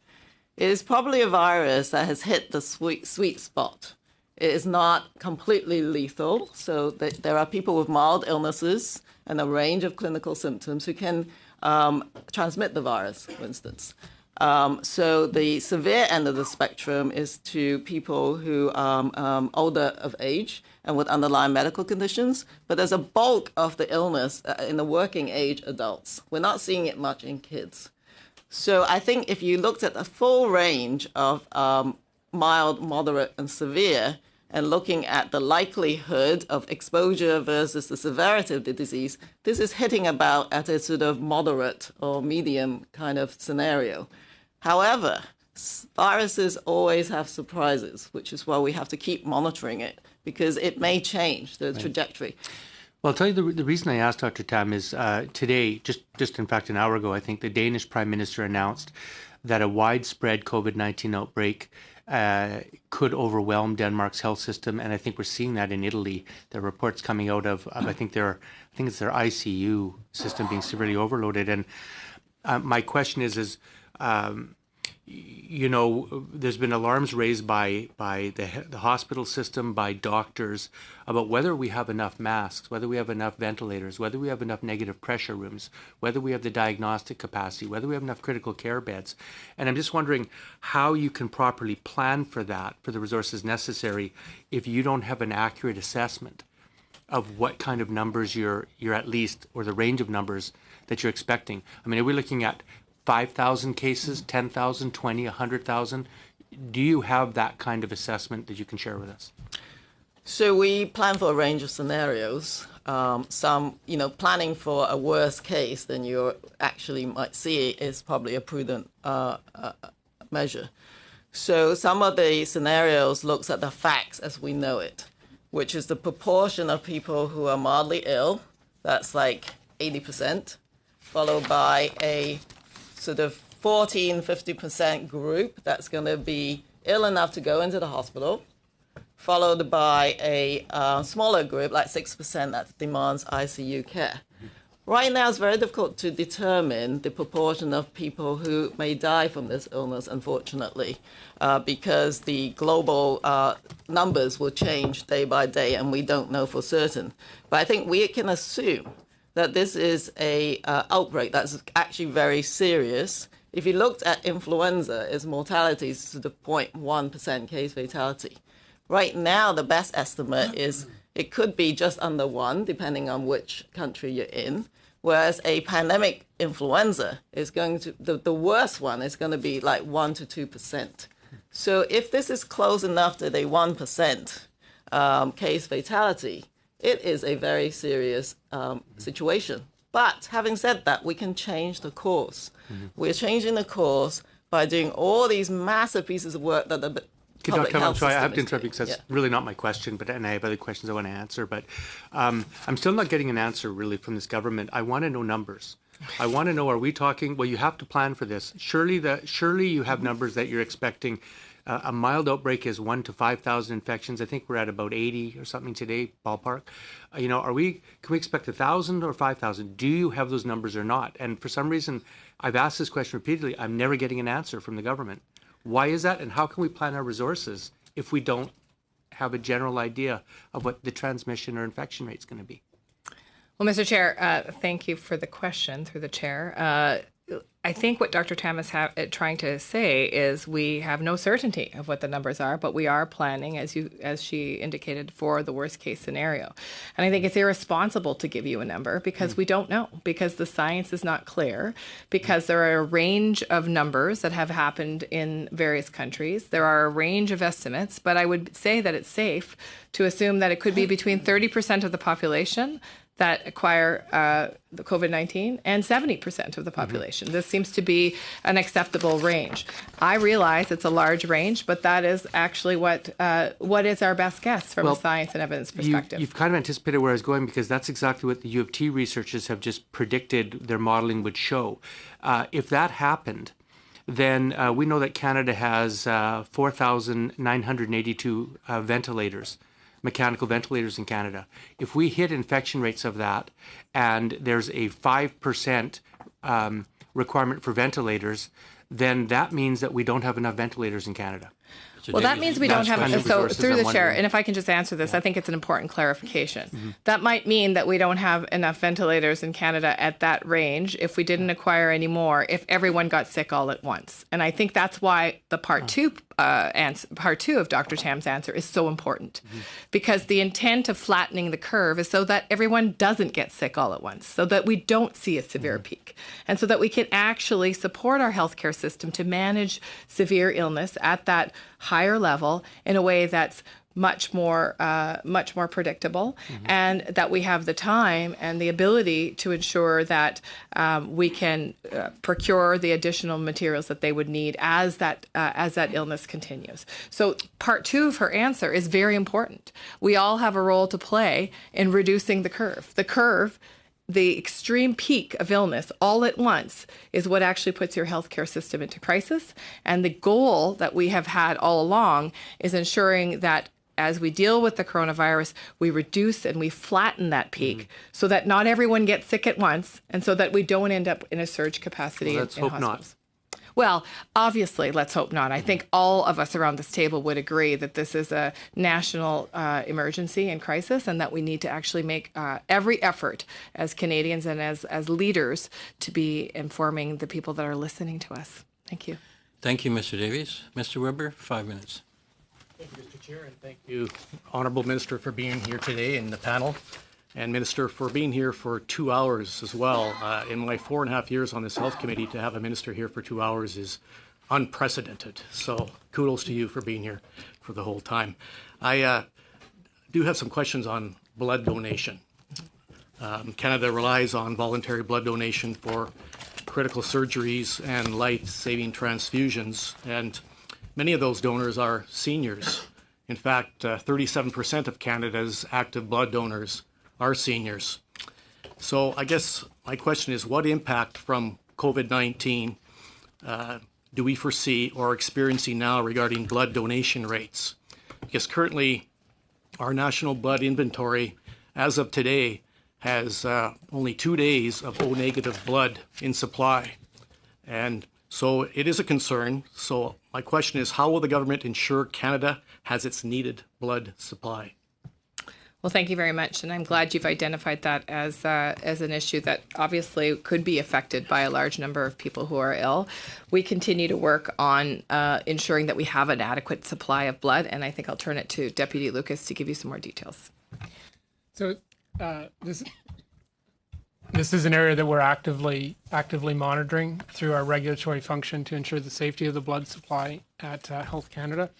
It is probably a virus that has hit the sweet spot. It is not completely lethal, so there are people with mild illnesses and a range of clinical symptoms who can transmit the virus, for instance. So the severe end of the spectrum is to people who are older of age and with underlying medical conditions, but there's a bulk of the illness in the working age adults. We're not seeing it much in kids. So I think if you looked at the full range of mild, moderate, and severe, and looking at the likelihood of exposure versus the severity of the disease, this is hitting about at a sort of moderate or medium kind of scenario. However, viruses always have surprises, which is why we have to keep monitoring it, because it may change the trajectory. Well, I'll tell you the reason I asked Dr. Tam is today, just in fact an hour ago, I think the Danish Prime Minister announced that a widespread COVID-19 outbreak could overwhelm Denmark's health system, and I think we're seeing that in Italy. There are reports coming out of I think it's their ICU system being severely overloaded. And my question is you know, there's been alarms raised by the hospital system, by doctors, about whether we have enough masks, whether we have enough ventilators, whether we have enough negative pressure rooms, whether we have the diagnostic capacity, whether we have enough critical care beds. And I'm just wondering how you can properly plan for that, for the resources necessary, if you don't have an accurate assessment of what kind of numbers you're at least, or the range of numbers that you're expecting. I mean, are we looking at 5,000 cases, 10,000, 20, 100,000? Do you have that kind of assessment that you can share with us? So we plan for a range of scenarios. Some, you know, planning for a worst case than you actually might see is probably a prudent measure. So some of the scenarios looks at the facts as we know it, which is the proportion of people who are mildly ill. That's like 80%, followed by a sort of 50% group that's going to be ill enough to go into the hospital, followed by a smaller group, like 6%, that demands ICU care. Right now, it's very difficult to determine the proportion of people who may die from this illness, unfortunately, because the global numbers will change day by day, and we don't know for certain. But I think we can assume that this is a outbreak that's actually very serious. If you looked at influenza, its mortality is to the 0.1% case fatality. Right now, the best estimate is it could be just under 1, depending on which country you're in, whereas a pandemic influenza is going to, the worst one is going to be like 1 to 2%. So if this is close enough to the 1% case fatality, it is a very serious situation. But having said that, we can change the course. Mm-hmm. We're changing the course by doing all these massive pieces of work that the public health system I have to interrupt you because that's really not my question, and I have other questions I want to answer. But I'm still not getting an answer really from this government. I want to know numbers. I want to know, are we talking, well, you have to plan for this. Surely you have numbers that you're expecting. A mild outbreak is 1 to 5,000 infections. I think we're at about 80 or something today, ballpark. You know, can we expect 1,000 or 5,000? Do you have those numbers or not? And for some reason, I've asked this question repeatedly. I'm never getting an answer from the government. Why is that? And how can we plan our resources if we don't have a general idea of what the transmission or infection rate is going to be? Well, Mr. Chair, thank you for the question through the chair. I think what Dr. Tam is trying to say is we have no certainty of what the numbers are, but we are planning, as she indicated, for the worst case scenario. And I think it's irresponsible to give you a number because we don't know, because the science is not clear, because there are a range of numbers that have happened in various countries. There are a range of estimates, but I would say that it's safe to assume that it could be between 30% of the population that acquire the COVID-19 and 70% of the population. Mm-hmm. This seems to be an acceptable range. I realize it's a large range, but that is actually what is our best guess from a science and evidence perspective. You've kind of anticipated where I was going because that's exactly what the U of T researchers have just predicted their modeling would show. If that happened, then we know that Canada has 4,982 ventilators, mechanical ventilators in Canada. If we hit infection rates of that and there's a 5% requirement for ventilators, then that means that we don't have enough ventilators in Canada. Well, that means we don't have, so through the chair, and if I can just answer this, I think it's an important clarification. Mm-hmm. That might mean that we don't have enough ventilators in Canada at that range if we didn't acquire any more, if everyone got sick all at once. And I think that's why the part two of Dr. Tam's answer is so important, because the intent of flattening the curve is so that everyone doesn't get sick all at once, so that we don't see a severe peak, and so that we can actually support our healthcare system to manage severe illness at that higher level in a way that's much more predictable, and that we have the time and the ability to ensure that we can procure the additional materials that they would need as that illness continues. So part two of her answer is very important. We all have a role to play in reducing the curve. The curve the extreme peak of illness all at once is what actually puts your healthcare system into crisis. And the goal that we have had all along is ensuring that as we deal with the coronavirus, we reduce and we flatten that peak so that not everyone gets sick at once and so that we don't end up in a surge capacity Let's in hope hospitals. not. Well, obviously, let's hope not. I think all of us around this table would agree that this is a national emergency and crisis, and that we need to actually make every effort as Canadians and as leaders to be informing the people that are listening to us. Thank you. Thank you, Mr. Davies. Mr. Weber, 5 minutes. Thank you, Mr. Chair, and thank you, Honourable Minister, for being here today in the panel, and Minister for being here for 2 hours as well. In my 4.5 years on this Health Committee, to have a minister here for 2 hours is unprecedented. So kudos to you for being here for the whole time. I do have some questions on blood donation. Canada relies on voluntary blood donation for critical surgeries and life-saving transfusions, and many of those donors are seniors. In fact, 37% of Canada's active blood donors are seniors. So I guess my question is, what impact from COVID-19 do we foresee or are experiencing now regarding blood donation rates? Because currently our national blood inventory, as of today, has only 2 days of O-negative blood in supply. And so it is a concern. So my question is, how will the government ensure Canada has its needed blood supply? Well, thank you very much, and I'm glad you've identified that as an issue that obviously could be affected by a large number of people who are ill. We continue to work on ensuring that we have an adequate supply of blood, and I think I'll turn it to Deputy Lucas to give you some more details. So this is an area that we're actively monitoring through our regulatory function to ensure the safety of the blood supply at Health Canada,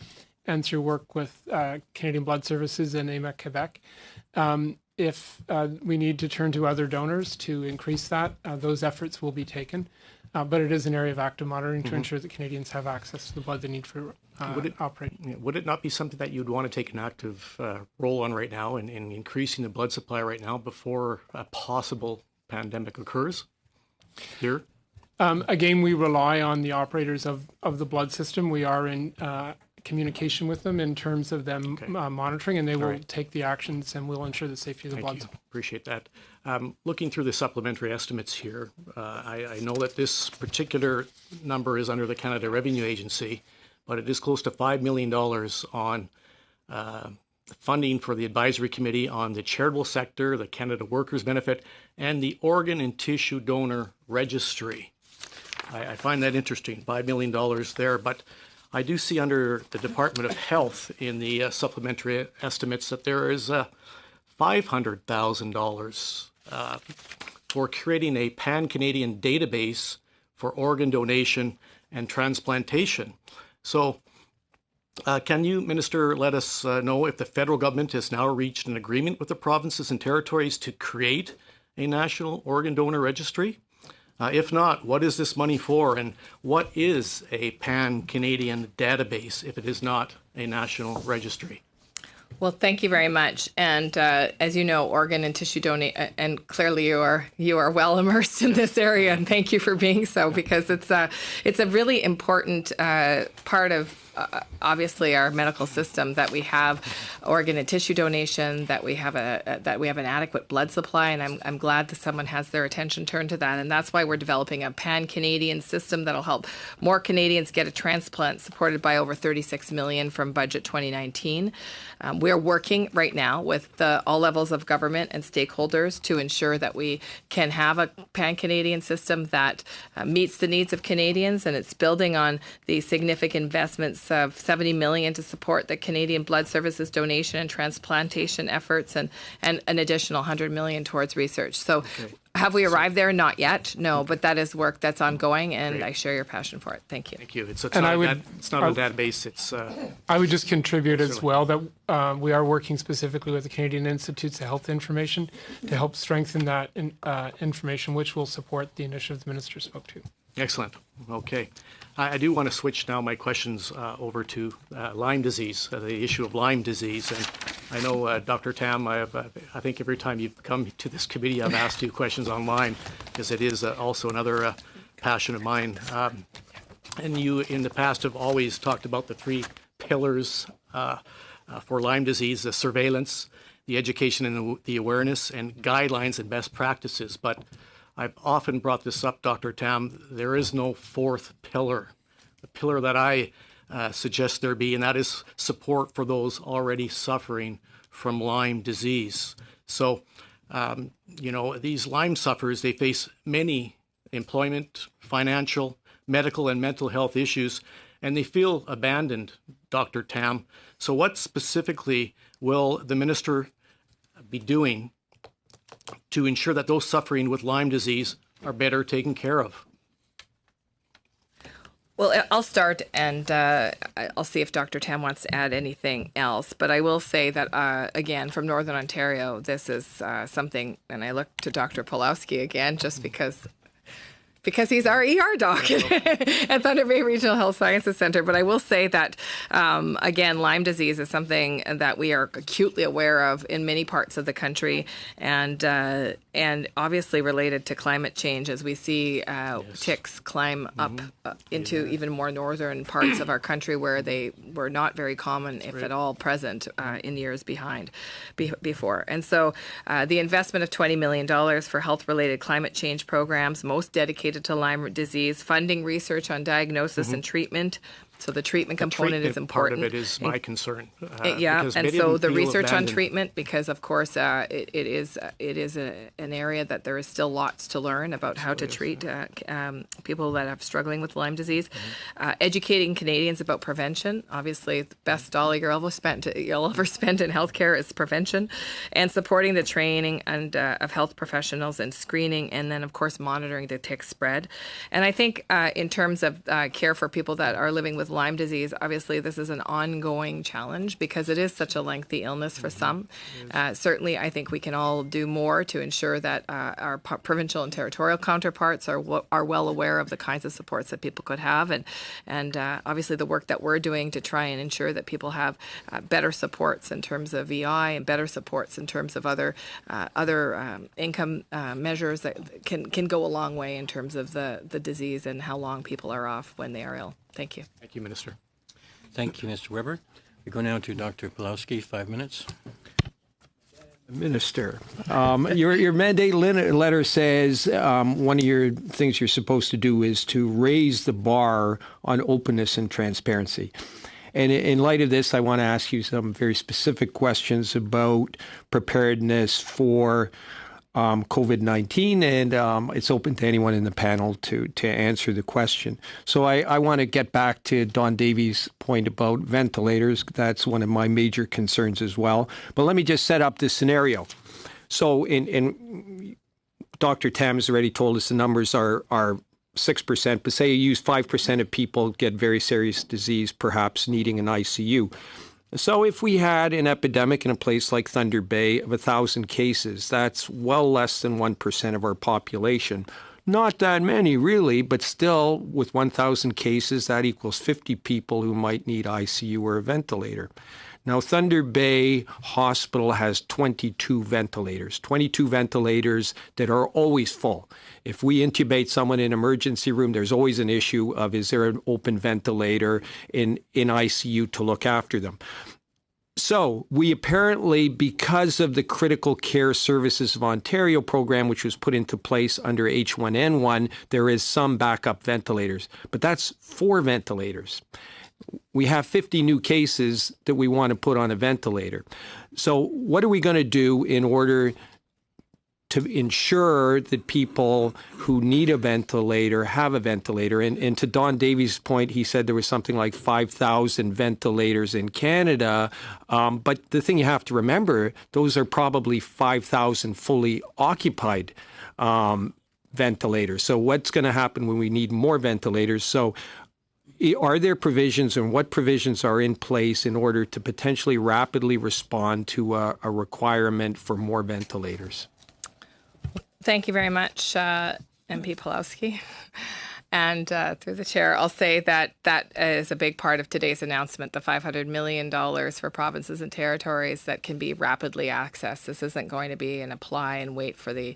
and through work with Canadian Blood Services and AMEC Quebec. If we need to turn to other donors to increase that, those efforts will be taken. But it is an area of active monitoring to ensure that Canadians have access to the blood they need for operating. Would it not be something that you'd want to take an active role on right now in increasing the blood supply right now before a possible pandemic occurs here? Again, we rely on the operators of the blood system. We are in communication with them in terms of them monitoring, and they will take the actions, and we'll ensure the safety of the blood. Appreciate that. Looking through the supplementary estimates here, I know that this particular number is under the Canada Revenue Agency, but it is close to $5 million on funding for the Advisory Committee on the Charitable Sector, the Canada Workers Benefit, and the Organ and Tissue Donor Registry. I find that interesting, $5 million there, but I do see under the Department of Health in the supplementary estimates that there is $500,000 for creating a pan-Canadian database for organ donation and transplantation. So can you, Minister, let us know if the federal government has now reached an agreement with the provinces and territories to create a national organ donor registry? If not, what is this money for, and what is a pan-Canadian database if it is not a national registry? Well, thank you very much. And as you know, organ and tissue donate, and clearly you are well immersed in this area, and thank you for being so, because it's a really important part of obviously our medical system, that we have organ and tissue donation, that we have an adequate blood supply, and I'm glad that someone has their attention turned to that, and that's why we're developing a pan-Canadian system that'll help more Canadians get a transplant, supported by over $36 million from Budget 2019. We're working right now with all levels of government and stakeholders to ensure that we can have a pan-Canadian system that meets the needs of Canadians, and it's building on the significant investments of $70 million to support the Canadian Blood Services donation and transplantation efforts, and an additional $100 million towards research. So have we arrived there? Not yet, no, but that is work that's ongoing, and Great. I share your passion for it. Thank you. Thank you. It's not a database. It's I would just contribute as well that we are working specifically with the Canadian Institutes of Health Information to help strengthen that information, which will support the initiative the Minister spoke to. Excellent. Okay. I do want to switch now my questions over to Lyme disease, the issue of Lyme disease. And I know, Dr. Tam, I think every time you've come to this committee, I've asked you questions on Lyme because it is also another passion of mine. And you, in the past, have always talked about the three pillars for Lyme disease: the surveillance, the education and the awareness, and guidelines and best practices. But I've often brought this up, Dr. Tam, there is no fourth pillar. The pillar that I suggest there be, and that is support for those already suffering from Lyme disease. So, these Lyme sufferers, they face many employment, financial, medical, and mental health issues, and they feel abandoned, Dr. Tam. So what specifically will the minister be doing to ensure that those suffering with Lyme disease are better taken care of? Well, I'll start, and I'll see if Dr. Tam wants to add anything else. But I will say that, again, from Northern Ontario, this is something, and I look to Dr. Pulowski again, just because he's our ER doc at Thunder Bay Regional Health Sciences Centre. But I will say that, again, Lyme disease is something that we are acutely aware of in many parts of the country, and obviously related to climate change as we see ticks climb up into even more northern parts of our country where they were not very common, if at all, present in years before. And so the investment of $20 million for health-related climate change programs, most dedicated to Lyme disease, funding research on diagnosis and treatment. So the treatment component is important. Part of it is my concern. And so the research on treatment, because of course it is an area that there is still lots to learn about how to treat people that are struggling with Lyme disease. Educating Canadians about prevention. Obviously, the best dollar you'll ever spend in healthcare is prevention, and supporting the training and of health professionals and screening, and then of course monitoring the tick spread. And I think in terms of care for people that are living with Lyme disease, obviously this is an ongoing challenge because it is such a lengthy illness for some. Certainly, I think we can all do more to ensure that our provincial and territorial counterparts are well aware of the kinds of supports that people could have, and obviously the work that we're doing to try and ensure that people have better supports in terms of VI and better supports in terms of other income measures that can go a long way in terms of the disease and how long people are off when they are ill. Thank you. Thank you, Minister. Thank you, Mr. Weber. We go now to Dr. Pulowski, 5 minutes. Minister, your mandate letter says one of your things you're supposed to do is to raise the bar on openness and transparency. And in light of this, I want to ask you some very specific questions about preparedness for COVID-19, and it's open to anyone in the panel to answer the question. So I want to get back to Don Davies' point about ventilators. That's one of my major concerns as well. But let me just set up this scenario. So in Dr. Tam has already told us the numbers are 6%, but say you use 5% of people get very serious disease, perhaps needing an ICU. So if we had an epidemic in a place like Thunder Bay of 1,000 cases, that's well less than 1% of our population. Not that many, really, but still, with 1,000 cases, that equals 50 people who might need ICU or a ventilator. Now, Thunder Bay Hospital has 22 ventilators that are always full. If we intubate someone in an emergency room, there's always an issue of, is there an open ventilator in ICU to look after them? So we apparently, because of the Critical Care Services of Ontario program, which was put into place under H1N1, there is some backup ventilators, but that's 4 ventilators. We have 50 new cases that we want to put on a ventilator. So what are we going to do in order to ensure that people who need a ventilator have a ventilator? And to Don Davies' point, he said there was something like 5,000 ventilators in Canada. But the thing you have to remember, those are probably 5,000 fully occupied ventilators. So what's going to happen when we need more ventilators? So are there provisions, and what provisions are in place in order to potentially rapidly respond to a requirement for more ventilators? Thank you very much, MP Pulowski. And through the chair, I'll say that that is a big part of today's announcement, the $500 million for provinces and territories that can be rapidly accessed. This isn't going to be an apply and wait for the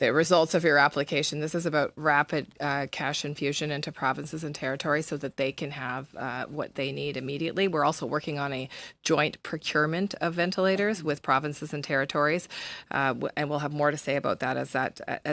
results of your application. This is about rapid cash infusion into provinces and territories so that they can have what they need immediately. We're also working on a joint procurement of ventilators with provinces and territories, and we'll have more to say about that as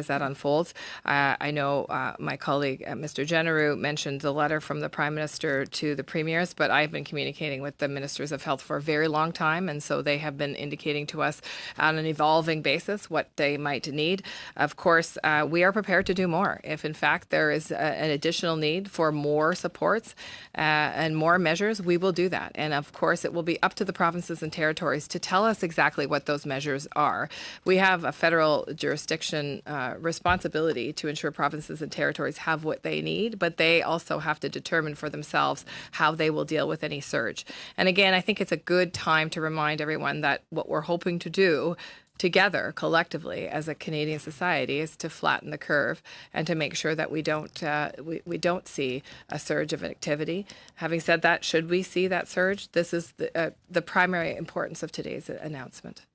that unfolds. I know my colleague, Mr. Genereux, mentioned the letter from the Prime Minister to the premiers, but I've been communicating with the Ministers of Health for a very long time, and so they have been indicating to us on an evolving basis what they might need. Of course, we are prepared to do more. If, in fact, there is an additional need for more supports and more measures, we will do that. And, of course, it will be up to the provinces and territories to tell us exactly what those measures are. We have a federal jurisdiction responsibility to ensure provinces and territories have what they need, but they also have to determine for themselves how they will deal with any surge. And, again, I think it's a good time to remind everyone that what we're hoping to do together, collectively, as a Canadian society, is to flatten the curve and to make sure that we don't see a surge of activity. Having said that, should we see that surge, this is the primary importance of today's announcement.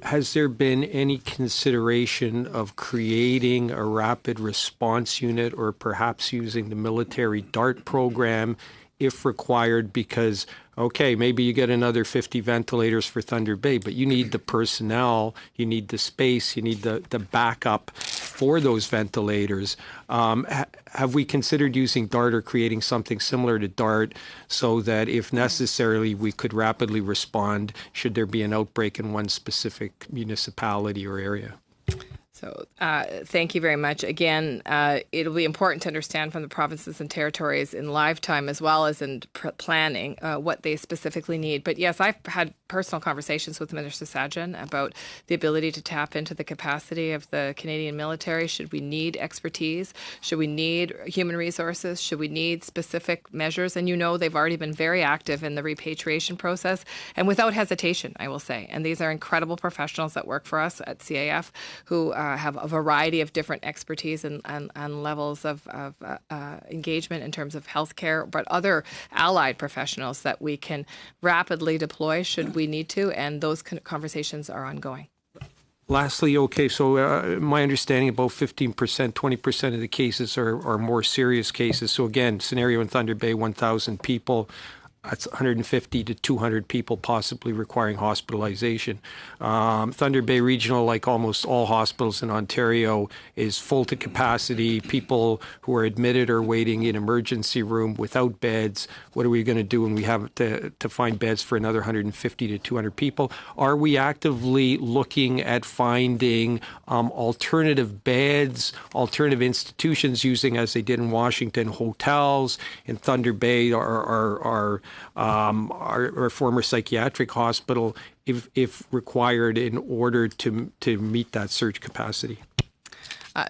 Has there been any consideration of creating a rapid response unit or perhaps using the military DART program if required? Because okay, maybe you get another 50 ventilators for Thunder Bay, but you need the personnel, you need the space, you need the backup for those ventilators. Have we considered using DART or creating something similar to DART so that if necessarily we could rapidly respond should there be an outbreak in one specific municipality or area? So thank you very much. Again, it'll be important to understand from the provinces and territories in live time as well as in planning what they specifically need. But yes, I've had personal conversations with Minister Sajjan about the ability to tap into the capacity of the Canadian military. Should we need expertise? Should we need human resources? Should we need specific measures? And they've already been very active in the repatriation process and without hesitation, I will say. And these are incredible professionals that work for us at CAF who have a variety of different expertise and levels of engagement in terms of healthcare, but other allied professionals that we can rapidly deploy should we need to, and those conversations are ongoing. Lastly, okay, so my understanding about 15%, 20% of the cases are more serious cases. So again, scenario in Thunder Bay, 1,000 people. That's 150 to 200 people possibly requiring hospitalization. Thunder Bay Regional, like almost all hospitals in Ontario, is full to capacity. People who are admitted are waiting in emergency room without beds. What are we going to do when we have to find beds for another 150 to 200 people? Are we actively looking at finding alternative beds, alternative institutions using, as they did in Washington, hotels? In Thunder Bay, our former psychiatric hospital, if required, in order to meet that surge capacity?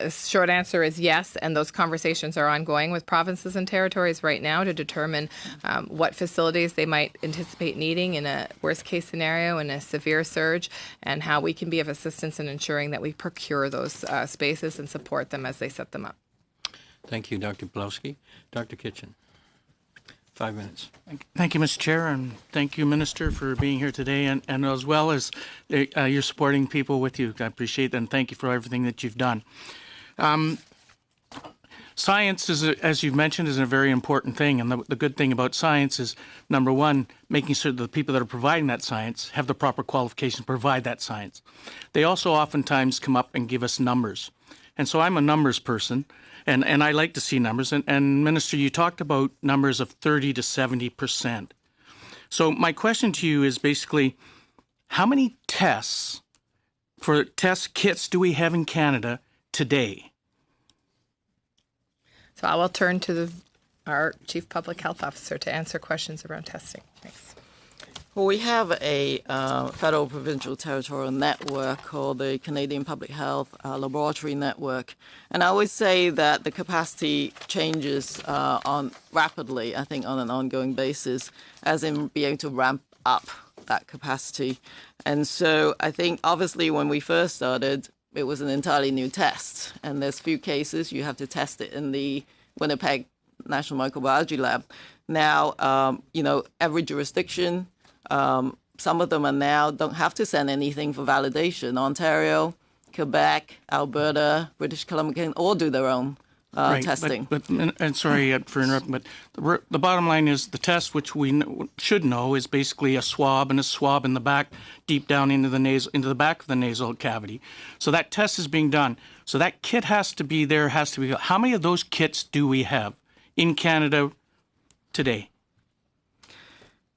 Short answer is yes, and those conversations are ongoing with provinces and territories right now to determine what facilities they might anticipate needing in a worst-case scenario, in a severe surge, and how we can be of assistance in ensuring that we procure those spaces and support them as they set them up. Thank you, Dr. Pawlowski. Dr. Kitchen. 5 minutes. Thank you, Mr. Chair, and thank you, Minister, for being here today, and as well as you're supporting people with you. I appreciate that, and thank you for everything that you've done. Science, as you've mentioned, is a very important thing, and the good thing about science is, number one, making sure that the people that are providing that science have the proper qualifications to provide that science. They also oftentimes come up and give us numbers, and so I'm a numbers person. And I like to see numbers. And Minister, you talked about numbers of 30 to 70%. So my question to you is basically, how many tests for test kits do we have in Canada today? So I will turn to our Chief Public Health Officer to answer questions around testing. Thanks. Well, we have a federal, provincial, territorial network called the Canadian Public Health Laboratory Network. And I always say that the capacity changes rapidly, I think, on an ongoing basis, as in being able to ramp up that capacity. And so I think, obviously, when we first started, it was an entirely new test. And there's few cases you have to test it in the Winnipeg National Microbiology Lab. Now, every jurisdiction, some of them are now don't have to send anything for validation. Ontario, Quebec, Alberta, British Columbia can all do their own testing. And sorry for interrupting, but the bottom line is the test, which we should know, is basically a swab and a swab in the back, deep down into the back of the nasal cavity. So that test is being done. So that kit has to be there. How many of those kits do we have in Canada today?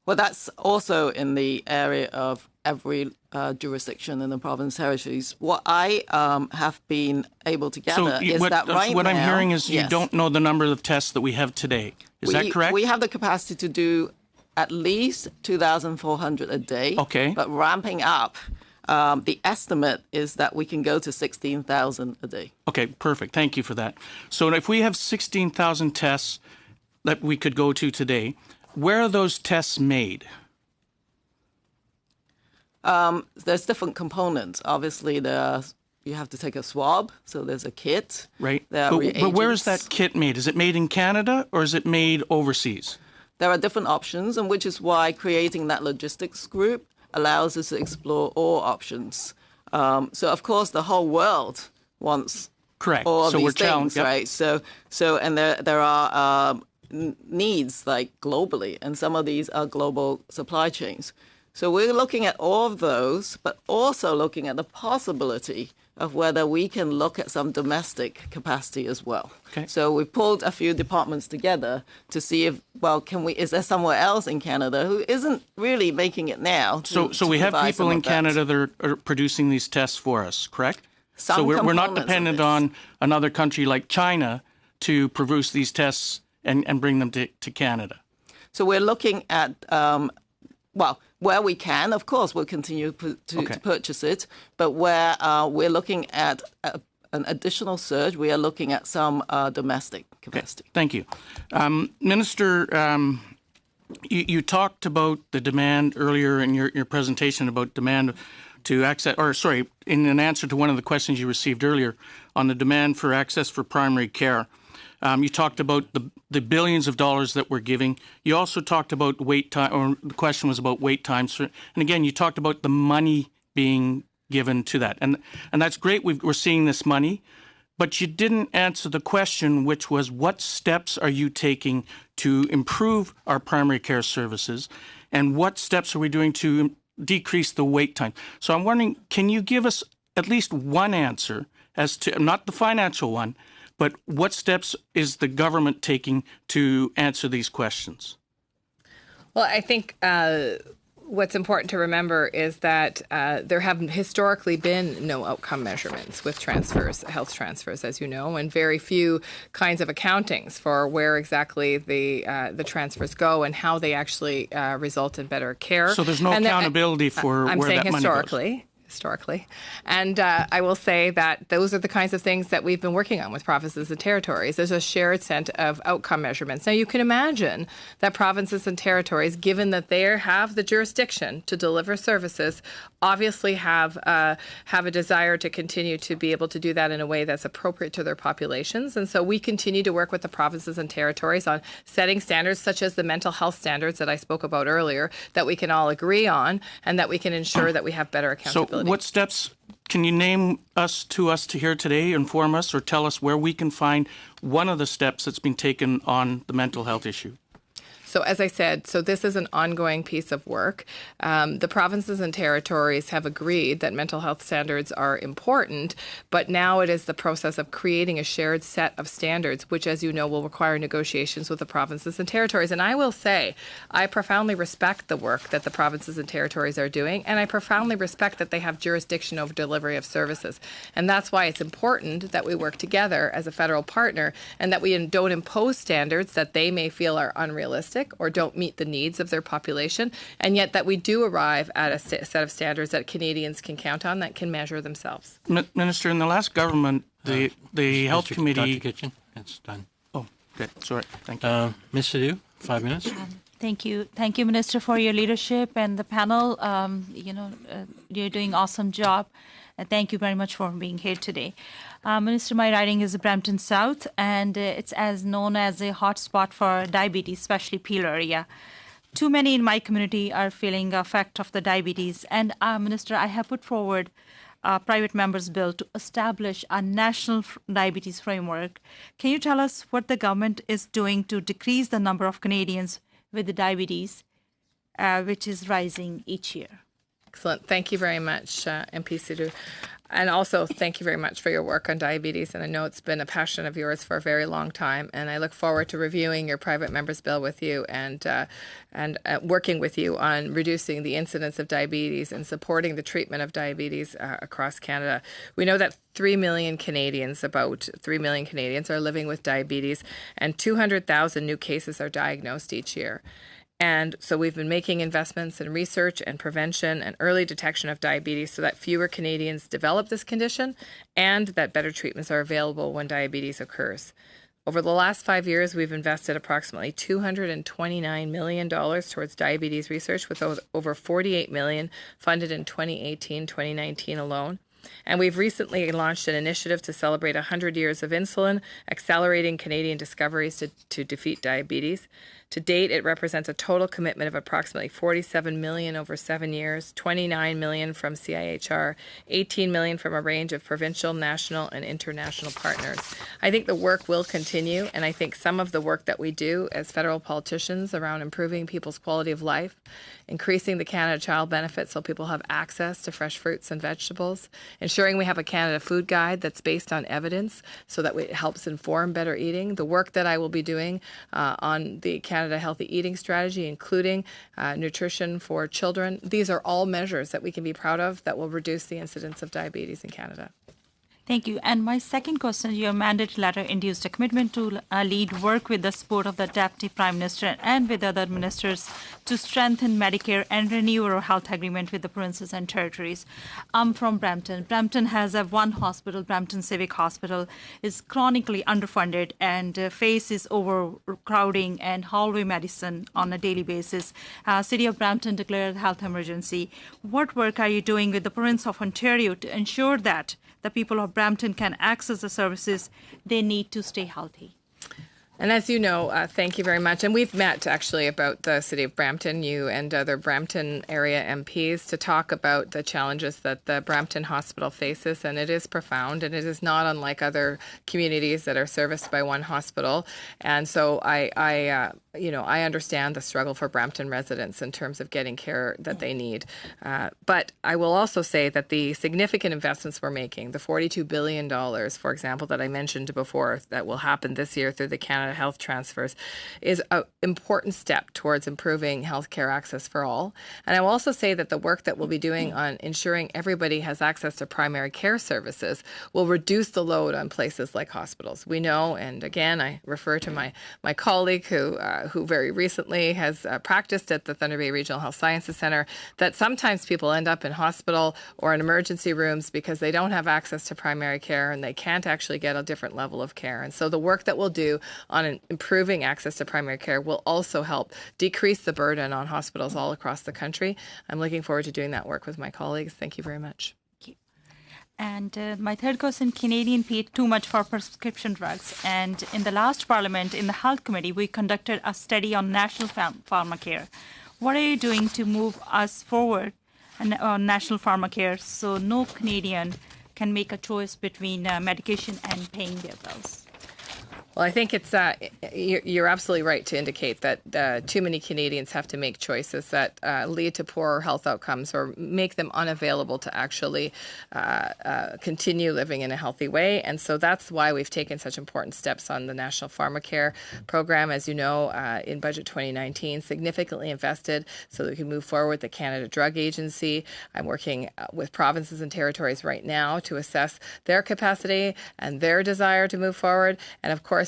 Well, that's also in the area of every jurisdiction in the province territories. What I have been able to gather is that right now... What I'm hearing is you don't know the number of tests that we have today. Is that correct? We have the capacity to do at least 2,400 a day. Okay. But ramping up, the estimate is that we can go to 16,000 a day. Okay, perfect. Thank you for that. So if we have 16,000 tests that we could go to today, where are those tests made? There's different components. Obviously, you have to take a swab, so there's a kit. Right. But where is that kit made? Is it made in Canada or is it made overseas? There are different options, and which is why creating that logistics group allows us to explore all options. So, of course, the whole world wants all of these things, right? So, and there are needs like globally, and some of these are global supply chains. So we're looking at all of those, but also looking at the possibility of whether we can look at some domestic capacity as well. Okay. So we pulled a few departments together to see if, is there somewhere else in Canada who isn't really making it now? So we have people in Canada that are producing these tests for us, correct? So we're not dependent on another country like China to produce these tests and bring them to Canada. So we're looking at, where we can, of course, we'll continue to purchase it. But where we're looking at an additional surge, we are looking at some domestic capacity. Okay. Thank you. Minister, you talked about the demand earlier in your presentation about demand to access, in an answer to one of the questions you received earlier on the demand for access for primary care. You talked about the billions of dollars that we're giving. You also talked about wait time, or the question was about wait times. And again, you talked about the money being given to that. And that's great. We're seeing this money. But you didn't answer the question, which was what steps are you taking to improve our primary care services? And what steps are we doing to decrease the wait time? So I'm wondering, can you give us at least one answer as to, not the financial one, but what steps is the government taking to answer these questions? Well, I think what's important to remember is that there have historically been no outcome measurements with transfers, health transfers, as you know, and very few kinds of accountings for where exactly the transfers go and how they actually result in better care. So there's no accountability for where that money goes. Historically. And I will say that those are the kinds of things that we've been working on with provinces and territories. There's a shared set of outcome measurements. Now, you can imagine that provinces and territories, given that they have the jurisdiction to deliver services, obviously have a desire to continue to be able to do that in a way that's appropriate to their populations. And so we continue to work with the provinces and territories on setting standards such as the mental health standards that I spoke about earlier that we can all agree on and that we can ensure that we have better accountability. So what steps can you name to us here today, inform us, or tell us where we can find one of the steps that's been taken on the mental health issue? So as I said, this is an ongoing piece of work. The provinces and territories have agreed that mental health standards are important, but now it is the process of creating a shared set of standards, which, as you know, will require negotiations with the provinces and territories. And I will say, I profoundly respect the work that the provinces and territories are doing, and I profoundly respect that they have jurisdiction over delivery of services. And that's why it's important that we work together as a federal partner and that we don't impose standards that they may feel are unrealistic or don't meet the needs of their population, and yet that we do arrive at a set of standards that Canadians can count on that can measure themselves. Minister, in the last government, the health committee... Dr. Kitchen, it's done. Oh, good. Sorry. Thank you. Ms. Sidhu, 5 minutes. Thank you. Thank you, Minister, for your leadership and the panel. You're doing an awesome job. Thank you very much for being here today. Minister, my riding is Brampton South, and it's as known as a hot spot for diabetes, especially Peel area. Too many in my community are feeling the effect of the diabetes. And Minister, I have put forward a private member's bill to establish a national diabetes framework. Can you tell us what the government is doing to decrease the number of Canadians with the diabetes, which is rising each year? Excellent. Thank you very much, MP Sidhu. And also, thank you very much for your work on diabetes. And I know it's been a passion of yours for a very long time. And I look forward to reviewing your private member's bill with you and working with you on reducing the incidence of diabetes and supporting the treatment of diabetes across Canada. We know that 3 million Canadians, about 3 million Canadians, are living with diabetes, and 200,000 new cases are diagnosed each year. And so we've been making investments in research and prevention and early detection of diabetes so that fewer Canadians develop this condition and that better treatments are available when diabetes occurs. Over the last 5 years, we've invested approximately $229 million towards diabetes research, with over $48 million funded in 2018-2019 alone. And we've recently launched an initiative to celebrate 100 years of insulin, accelerating Canadian discoveries to defeat diabetes. To date, it represents a total commitment of approximately $47 million over 7 years, $29 million from CIHR, $18 million from a range of provincial, national, and international partners. I think the work will continue, and I think some of the work that we do as federal politicians around improving people's quality of life, increasing the Canada Child Benefit so people have access to fresh fruits and vegetables, ensuring we have a Canada Food Guide that's based on evidence so that it helps inform better eating, the work that I will be doing on the Canada Healthy Eating Strategy, including nutrition for children. These are all measures that we can be proud of that will reduce the incidence of diabetes in Canada. Thank you. And my second question, your mandate letter induced a commitment to lead work with the support of the Deputy Prime Minister and with other ministers to strengthen Medicare and renew our health agreement with the provinces and territories. I'm from Brampton. Brampton has one hospital, Brampton Civic Hospital, is chronically underfunded and faces overcrowding and hallway medicine on a daily basis. City of Brampton declared health emergency. What work are you doing with the province of Ontario to ensure that the people of Brampton can access the services they need to stay healthy? And as you know, thank you very much. And we've met actually about the City of Brampton, you and other Brampton area MPs, to talk about the challenges that the Brampton Hospital faces. And it is profound, and it is not unlike other communities that are serviced by one hospital. And so I understand the struggle for Brampton residents in terms of getting care that they need. But I will also say that the significant investments we're making, the $42 billion, for example, that I mentioned before, that will happen this year through the Canada Health Transfers, is an important step towards improving healthcare access for all. And I will also say that the work that we'll be doing on ensuring everybody has access to primary care services will reduce the load on places like hospitals. We know, and again, I refer to my colleague who very recently has practiced at the Thunder Bay Regional Health Sciences Centre, that sometimes people end up in hospital or in emergency rooms because they don't have access to primary care and they can't actually get a different level of care. And so the work that we'll do on improving access to primary care will also help decrease the burden on hospitals all across the country. I'm looking forward to doing that work with my colleagues. Thank you very much. And my third question, Canadians pay too much for prescription drugs. And in the last parliament, in the Health Committee, we conducted a study on national pharmacare. What are you doing to move us forward on national pharmacare so no Canadian can make a choice between medication and paying their bills? Well, I think it's you're absolutely right to indicate that too many Canadians have to make choices that lead to poorer health outcomes or make them unavailable to actually continue living in a healthy way. And so that's why we've taken such important steps on the National Pharmacare Program. As you know, in Budget 2019, significantly invested so that we can move forward the Canada Drug Agency. I'm working with provinces and territories right now to assess their capacity and their desire to move forward. And of course,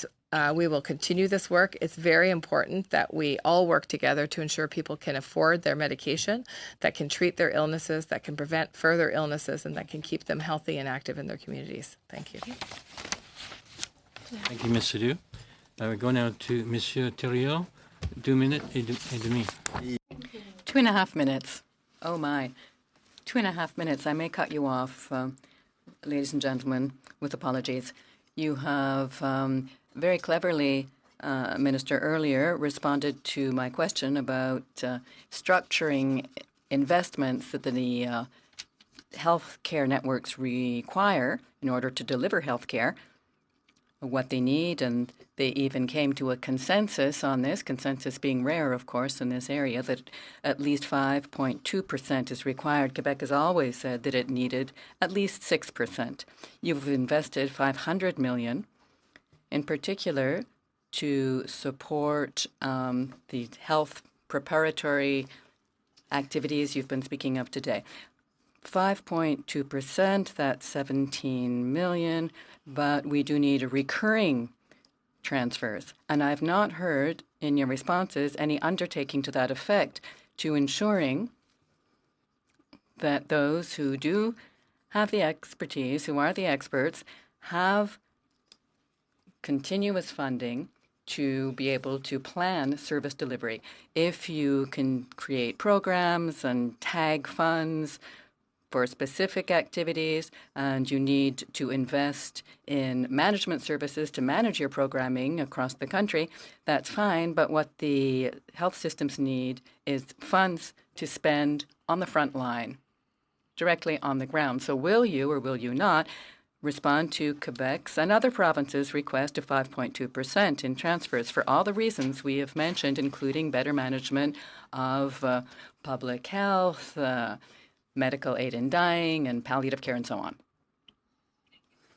we will continue this work. It's very important that we all work together to ensure people can afford their medication, that can treat their illnesses, that can prevent further illnesses, and that can keep them healthy and active in their communities. Thank you. Thank you, Ms. Sidhu. We go now to Monsieur Thériault. 2 minutes et demi. 2.5 minutes. Oh, my. 2.5 minutes. I may cut you off, ladies and gentlemen, with apologies. You have very cleverly, Minister, earlier responded to my question about structuring investments that the healthcare networks require in order to deliver healthcare, what they need, and they even came to a consensus on this, consensus being rare, of course, in this area, that at least 5.2% is required. Quebec has always said that it needed at least 6%. You've invested $500 million, in particular, to support the health preparatory activities you've been speaking of today. 5.2%, that's 17 million, but we do need recurring transfers. And I've not heard in your responses any undertaking to that effect to ensuring that those who do have the expertise, who are the experts, have continuous funding to be able to plan service delivery. If you can create programs and tag funds for specific activities, and you need to invest in management services to manage your programming across the country, that's fine. But what the health systems need is funds to spend on the front line, directly on the ground. So will you or will you not respond to Quebec's and other provinces' request of 5.2% in transfers for all the reasons we have mentioned, including better management of public health, medical aid in dying, and palliative care, and so on?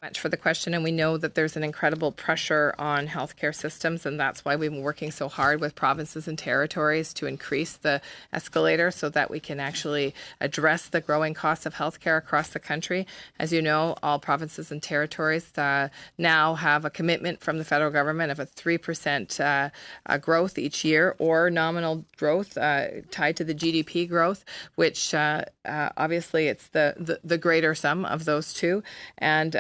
Much for the question, and we know that there's an incredible pressure on healthcare systems, and that's why we've been working so hard with provinces and territories to increase the escalator so that we can actually address the growing costs of healthcare across the country. As you know, all provinces and territories now have a commitment from the federal government of a 3% growth each year, or nominal growth tied to the GDP growth, which obviously it's the greater sum of those two. And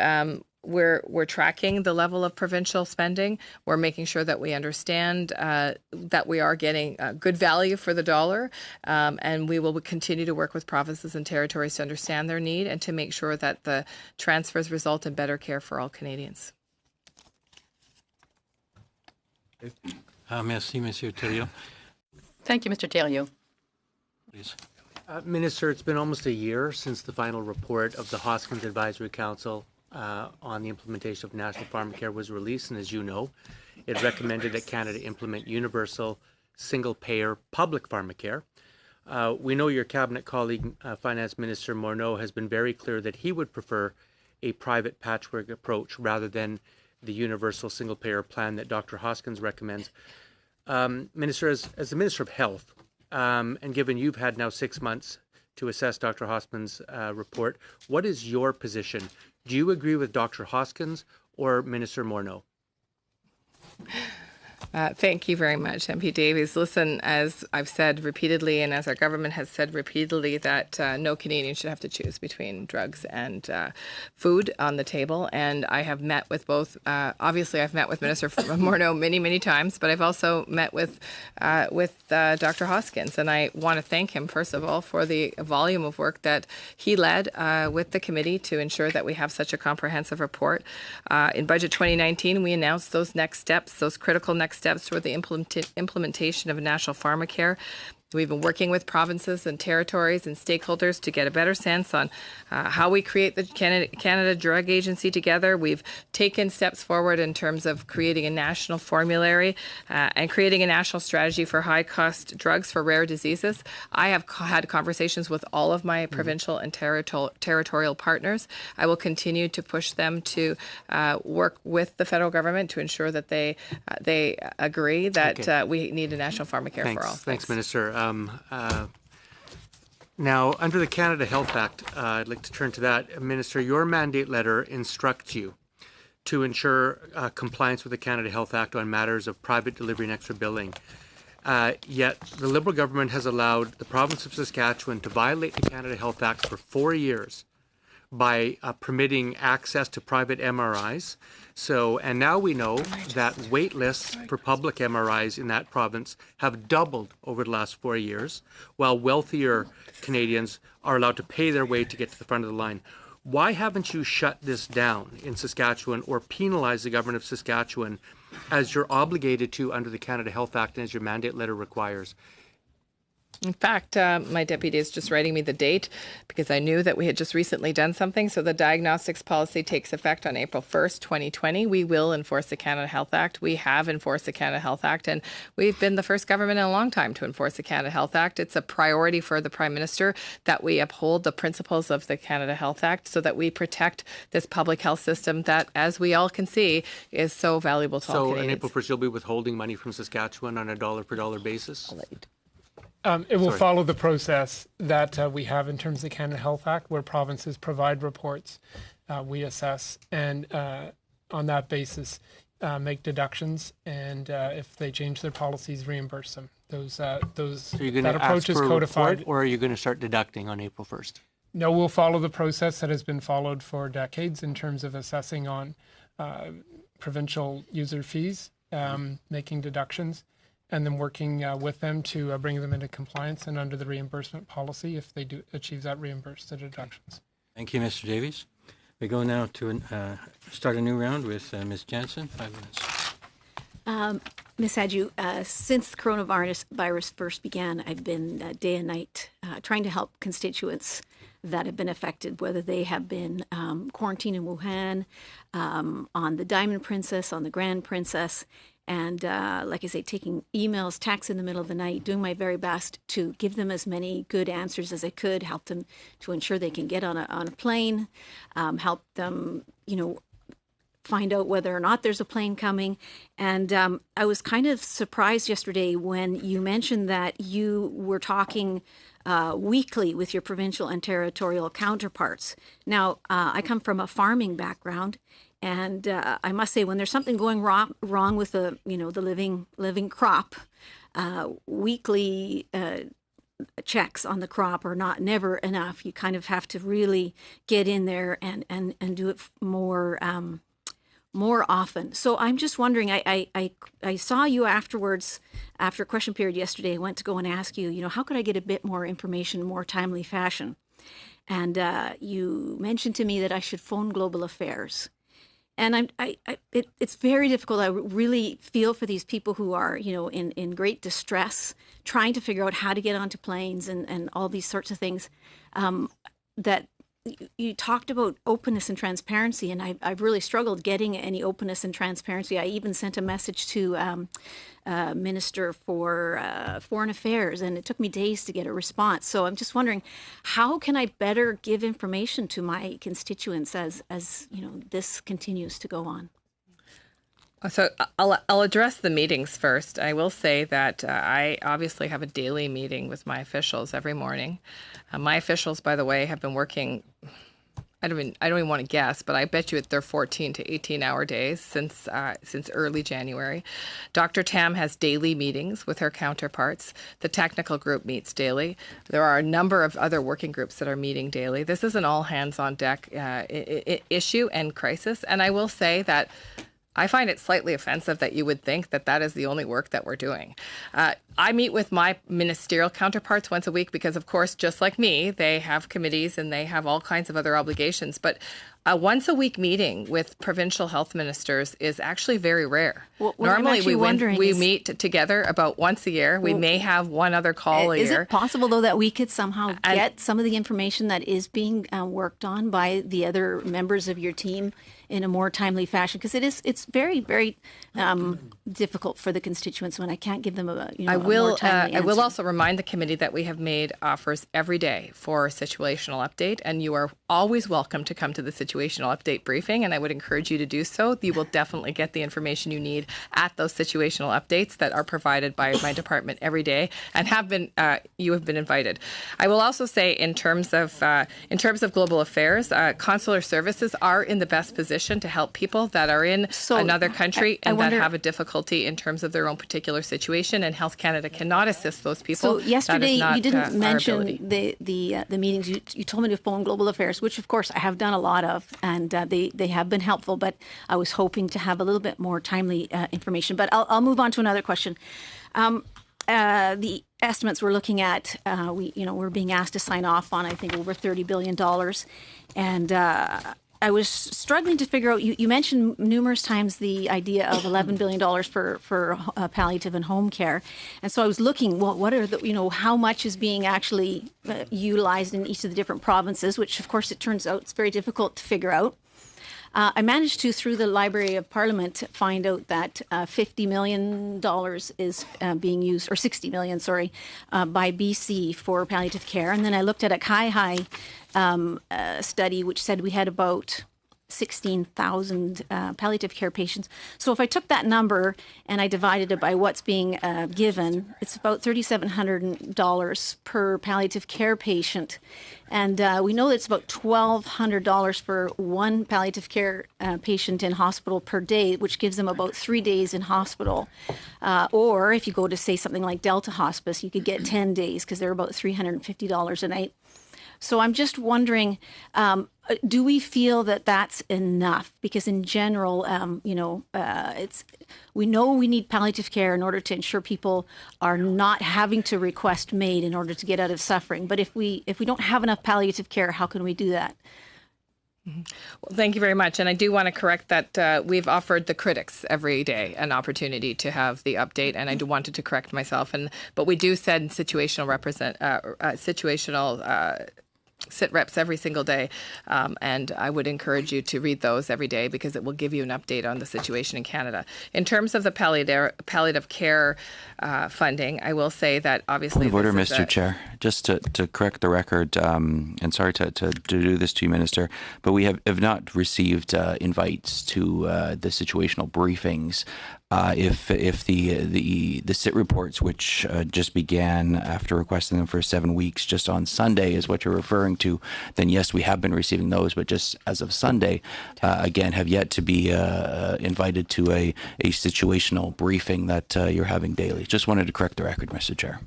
we're tracking the level of provincial spending. We're making sure that we understand that we are getting good value for the dollar, and we will continue to work with provinces and territories to understand their need and to make sure that the transfers result in better care for all Canadians. Merci, Monsieur Thériault. Thank you, Mr. Thériault. Please. Minister, it's been almost a year since the final report of the Hoskins Advisory Council on the implementation of National Pharmacare was released, and as you know, it recommended that Canada implement universal, single-payer public pharmacare. We know your cabinet colleague, Finance Minister Morneau, has been very clear that he would prefer a private patchwork approach rather than the universal single-payer plan that Dr. Hoskins recommends. Minister, as the Minister of Health, and given you've had now 6 months to assess Dr. Hoskins' report, what is your position? Do you agree with Dr. Hoskins or Minister Morneau? Thank you very much, MP Davies. Listen, as I've said repeatedly, and as our government has said repeatedly, that no Canadian should have to choose between drugs and food on the table. And I have met with both. Obviously, I've met with Minister Morneau many, many times, but I've also met with Dr. Hoskins, and I want to thank him first of all for the volume of work that he led with the committee to ensure that we have such a comprehensive report. In Budget 2019, we announced those next steps, those critical next steps toward the implementation of National Pharmacare. We've been working with provinces and territories and stakeholders to get a better sense on how we create the Canada Drug Agency together. We've taken steps forward in terms of creating a national formulary and creating a national strategy for high-cost drugs for rare diseases. I have had conversations with all of my provincial and territorial partners. I will continue to push them to work with the federal government to ensure that they agree that we need a national pharmacare for all. Thanks, Minister. Now, under the Canada Health Act, I'd like to turn to that. Minister, your mandate letter instructs you to ensure compliance with the Canada Health Act on matters of private delivery and extra billing. Yet, the Liberal government has allowed the province of Saskatchewan to violate the Canada Health Act for 4 years by permitting access to private MRIs So, and now we know that wait lists for public MRIs in that province have doubled over the last 4 years, while wealthier Canadians are allowed to pay their way to get to the front of the line. Why haven't you shut this down in Saskatchewan or penalized the government of Saskatchewan as you're obligated to under the Canada Health Act and as your mandate letter requires? In fact, my deputy is just writing me the date because I knew that we had just recently done something. So the diagnostics policy takes effect on April 1st, 2020. We will enforce the Canada Health Act. We have enforced the Canada Health Act, and we've been the first government in a long time to enforce the Canada Health Act. It's a priority for the Prime Minister that we uphold the principles of the Canada Health Act so that we protect this public health system that, as we all can see, is so valuable to all So Canadians. on April 1st, you'll be withholding money from Saskatchewan on a dollar-per-dollar basis? It will follow the process that we have in terms of the Canada Health Act, where provinces provide reports, we assess, and on that basis make deductions, and if they change their policies, reimburse them. So you're going that to approach ask is for a codified. report, or are you going to start deducting on April 1st? No, we'll follow the process that has been followed for decades in terms of assessing on provincial user fees, making deductions, and then working with them to bring them into compliance and under the reimbursement policy if they do achieve that reimbursed deductions. Thank you, Mr. Davies. We go now to start a new round with Ms. Jansen, 5 minutes. Ms. Adju, since the coronavirus first began, I've been day and night trying to help constituents that have been affected, whether they have been quarantined in Wuhan, on the Diamond Princess, on the Grand Princess, and like I say, taking emails, texts in the middle of the night, doing my very best to give them as many good answers as I could, help them to ensure they can get on a plane, help them, find out whether or not there's a plane coming. And I was kind of surprised yesterday when you mentioned that you were talking weekly with your provincial and territorial counterparts. Now, I come from a farming background, and I must say, when there's something going wrong with the living crop, weekly checks on the crop are never enough. You kind of have to really get in there and do it more often. So I'm just wondering, I saw you afterwards, after a question period yesterday. I went to go and ask you, how could I get a bit more information in more timely fashion? And you mentioned to me that I should phone Global Affairs. And it's very difficult. I really feel for these people who are, in great distress, trying to figure out how to get onto planes and all these sorts of things. That you talked about openness and transparency, and I've really struggled getting any openness and transparency. I even sent a message to Minister for Foreign Affairs, and it took me days to get a response. So I'm just wondering, how can I better give information to my constituents as this continues to go on? So I'll address the meetings first. I will say that I obviously have a daily meeting with my officials every morning. My officials, by the way, have been working, I don't even want to guess, but I bet you they're 14 to 18-hour days since early January. Dr. Tam has daily meetings with her counterparts. The technical group meets daily. There are a number of other working groups that are meeting daily. This is an all-hands-on-deck issue and crisis, and I will say that I find it slightly offensive that you would think that is the only work that we're doing. I meet with my ministerial counterparts once a week because, of course, just like me, they have committees and they have all kinds of other obligations. But a once-a-week meeting with provincial health ministers is actually very rare. Normally, we meet together about once a year. We may have one other call a year. Is it possible, though, that we could somehow get some of the information that is being worked on by the other members of your team in a more timely fashion? Because it's very, very difficult for the constituents when I can't give them a more timely answer. I will also remind the committee that we have made offers every day for situational update, and you are always welcome to come to the situational update briefing, and I would encourage you to do so. You will definitely get the information you need at those situational updates that are provided by my department every day, and you have been invited. I will also say, in terms of Global Affairs, consular services are in the best position to help people that are in another country and that have a difficulty in terms of their own particular situation, and Health Canada cannot assist those people. So yesterday you didn't mention the meetings. You told me to phone Global Affairs, which of course I have done a lot of. Health, and they have been helpful, but I was hoping to have a little bit more timely information. But I'll move on to another question. The estimates we're looking at, we're being asked to sign off on, I think, over $30 billion. And I was struggling to figure out, you mentioned numerous times the idea of $11 billion for palliative and home care. And so I was looking, well, what are how much is being actually utilized in each of the different provinces, which of course it turns out it's very difficult to figure out. I managed to, through the Library of Parliament, find out that $50 million is being used, or $60 million, by BC for palliative care. And then I looked at a CIHI study, which said we had about 16,000 palliative care patients. So if I took that number and I divided it by what's being given, it's about $3,700 per palliative care patient. And we know that it's about $1,200 for one palliative care patient in hospital per day, which gives them about 3 days in hospital. Or if you go to, say, something like Delta Hospice, you could get 10 days because they're about $350 a night. So I'm just wondering, do we feel that that's enough? Because in general, we know we need palliative care in order to ensure people are not having to request MAID in order to get out of suffering. But if we don't have enough palliative care, how can we do that? Well, thank you very much. And I do want to correct that we've offered the critics every day an opportunity to have the update. And I do wanted to correct myself. But we do send situational sit reps every single day. And I would encourage you to read those every day because it will give you an update on the situation in Canada. In terms of the palliative care funding, I will say that obviously... Point of order, Mr. Chair. Just to correct the record, and sorry to do this to you, Minister, but we have not received invites to the situational briefings. If the SIT reports, which just began after requesting them for 7 weeks just on Sunday, is what you're referring to, then yes, we have been receiving those, but just as of Sunday, again, have yet to be invited to a situational briefing that you're having daily. Just wanted to correct the record, Mr. Chair.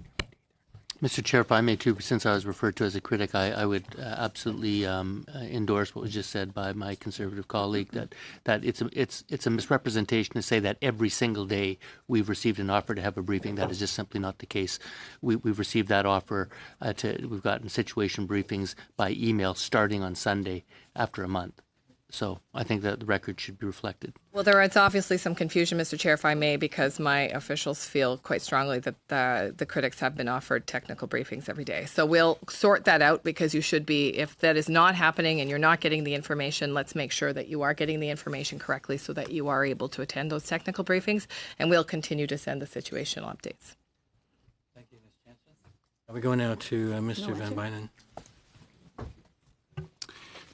Mr. Chair, if I may too, since I was referred to as a critic, I would absolutely endorse what was just said by my Conservative colleague, that it's a misrepresentation to say that every single day we've received an offer to have a briefing. That is just simply not the case. We've received that offer. We've gotten situation briefings by email starting on Sunday after a month. So I think that the record should be reflected. Well, there is obviously some confusion, Mr. Chair, if I may, because my officials feel quite strongly that the critics have been offered technical briefings every day. So we'll sort that out because you should be, if that is not happening and you're not getting the information, let's make sure that you are getting the information correctly so that you are able to attend those technical briefings, and we'll continue to send the situational updates. Thank you, Ms. Jansen. We go now to Mr. Van Bynen.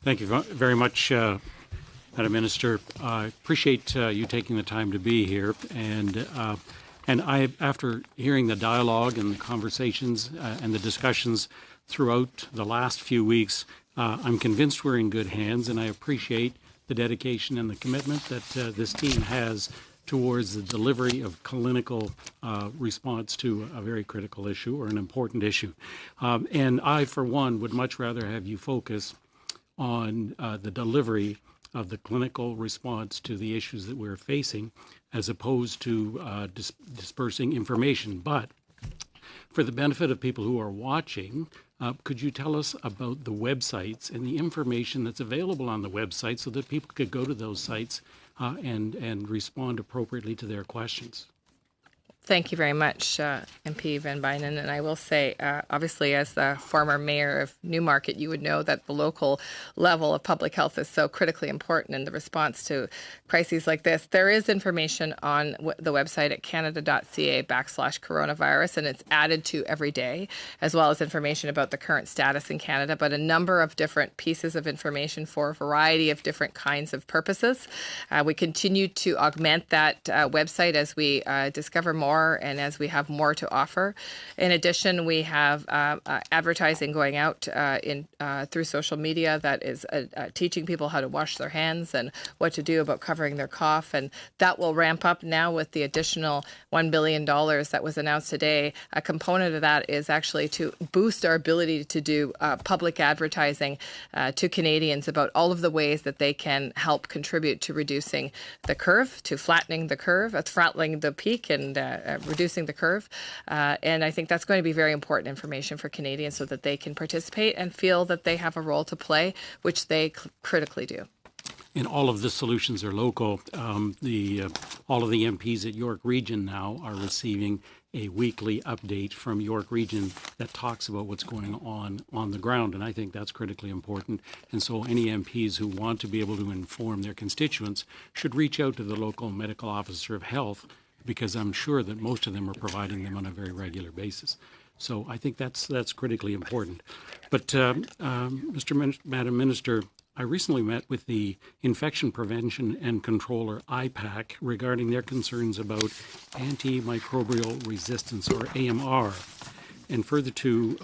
Thank you very much, Madam Minister. I appreciate you taking the time to be here. And I, after hearing the dialogue and the conversations and the discussions throughout the last few weeks, I'm convinced we're in good hands, and I appreciate the dedication and the commitment that this team has towards the delivery of clinical response to a very critical issue or an important issue. And I, for one, would much rather have you focus on the delivery of the clinical response to the issues that we're facing, as opposed to dispersing information. But for the benefit of people who are watching, could you tell us about the websites and the information that's available on the website so that people could go to those sites and respond appropriately to their questions? Thank you very much, MP Van Bynen. And I will say, obviously, as the former mayor of Newmarket, you would know that the local level of public health is so critically important in the response to crises like this. There is information on the website at canada.ca/coronavirus, and it's added to every day, as well as information about the current status in Canada, but a number of different pieces of information for a variety of different kinds of purposes. We continue to augment that website as we discover more more and as we have more to offer. In addition, we have advertising going out through social media that is teaching people how to wash their hands and what to do about covering their cough. And that will ramp up now with the additional $1 billion that was announced today. A component of that is actually to boost our ability to do public advertising to Canadians about all of the ways that they can help contribute to reducing the curve, to flattening the curve, flattening the peak and reducing the curve. And I think that's going to be very important information for Canadians so that they can participate and feel that they have a role to play, which they critically do. And all of the solutions are local. All of the MPs at York Region now are receiving a weekly update from York Region that talks about what's going on the ground, and I think that's critically important. And so any MPs who want to be able to inform their constituents should reach out to the local medical officer of health, because I'm sure that most of them are providing them on a very regular basis. So I think that's critically important. But Madam Minister, I recently met with the Infection Prevention and Control, or IPAC, regarding their concerns about antimicrobial resistance, or AMR. And further to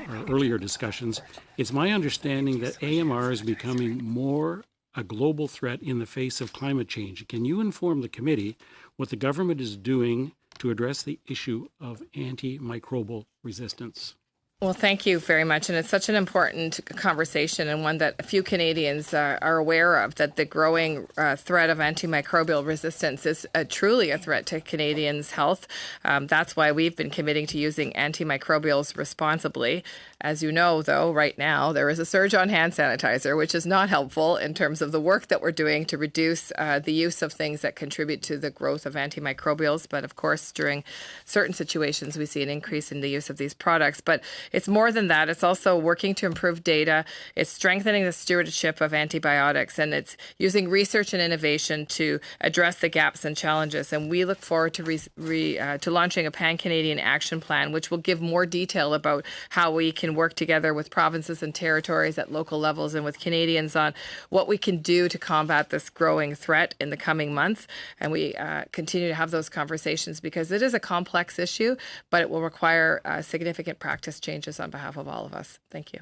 our earlier discussions, it's my understanding that AMR is becoming more a global threat in the face of climate change. Can you inform the committee what the government is doing to address the issue of antimicrobial resistance? Well, thank you very much. And it's such an important conversation, and one that a few Canadians are aware of, that the growing threat of antimicrobial resistance is truly a threat to Canadians' health. That's why we've been committing to using antimicrobials responsibly. As you know, though, right now there is a surge on hand sanitizer, which is not helpful in terms of the work that we're doing to reduce the use of things that contribute to the growth of antimicrobials. But of course, during certain situations, we see an increase in the use of these products. But it's more than that. It's also working to improve data. It's strengthening the stewardship of antibiotics, and it's using research and innovation to address the gaps and challenges. And we look forward to launching a pan-Canadian action plan, which will give more detail about how we can work together with provinces and territories at local levels and with Canadians on what we can do to combat this growing threat in the coming months. And we continue to have those conversations because it is a complex issue, but it will require significant practice changes on behalf of all of us. Thank you.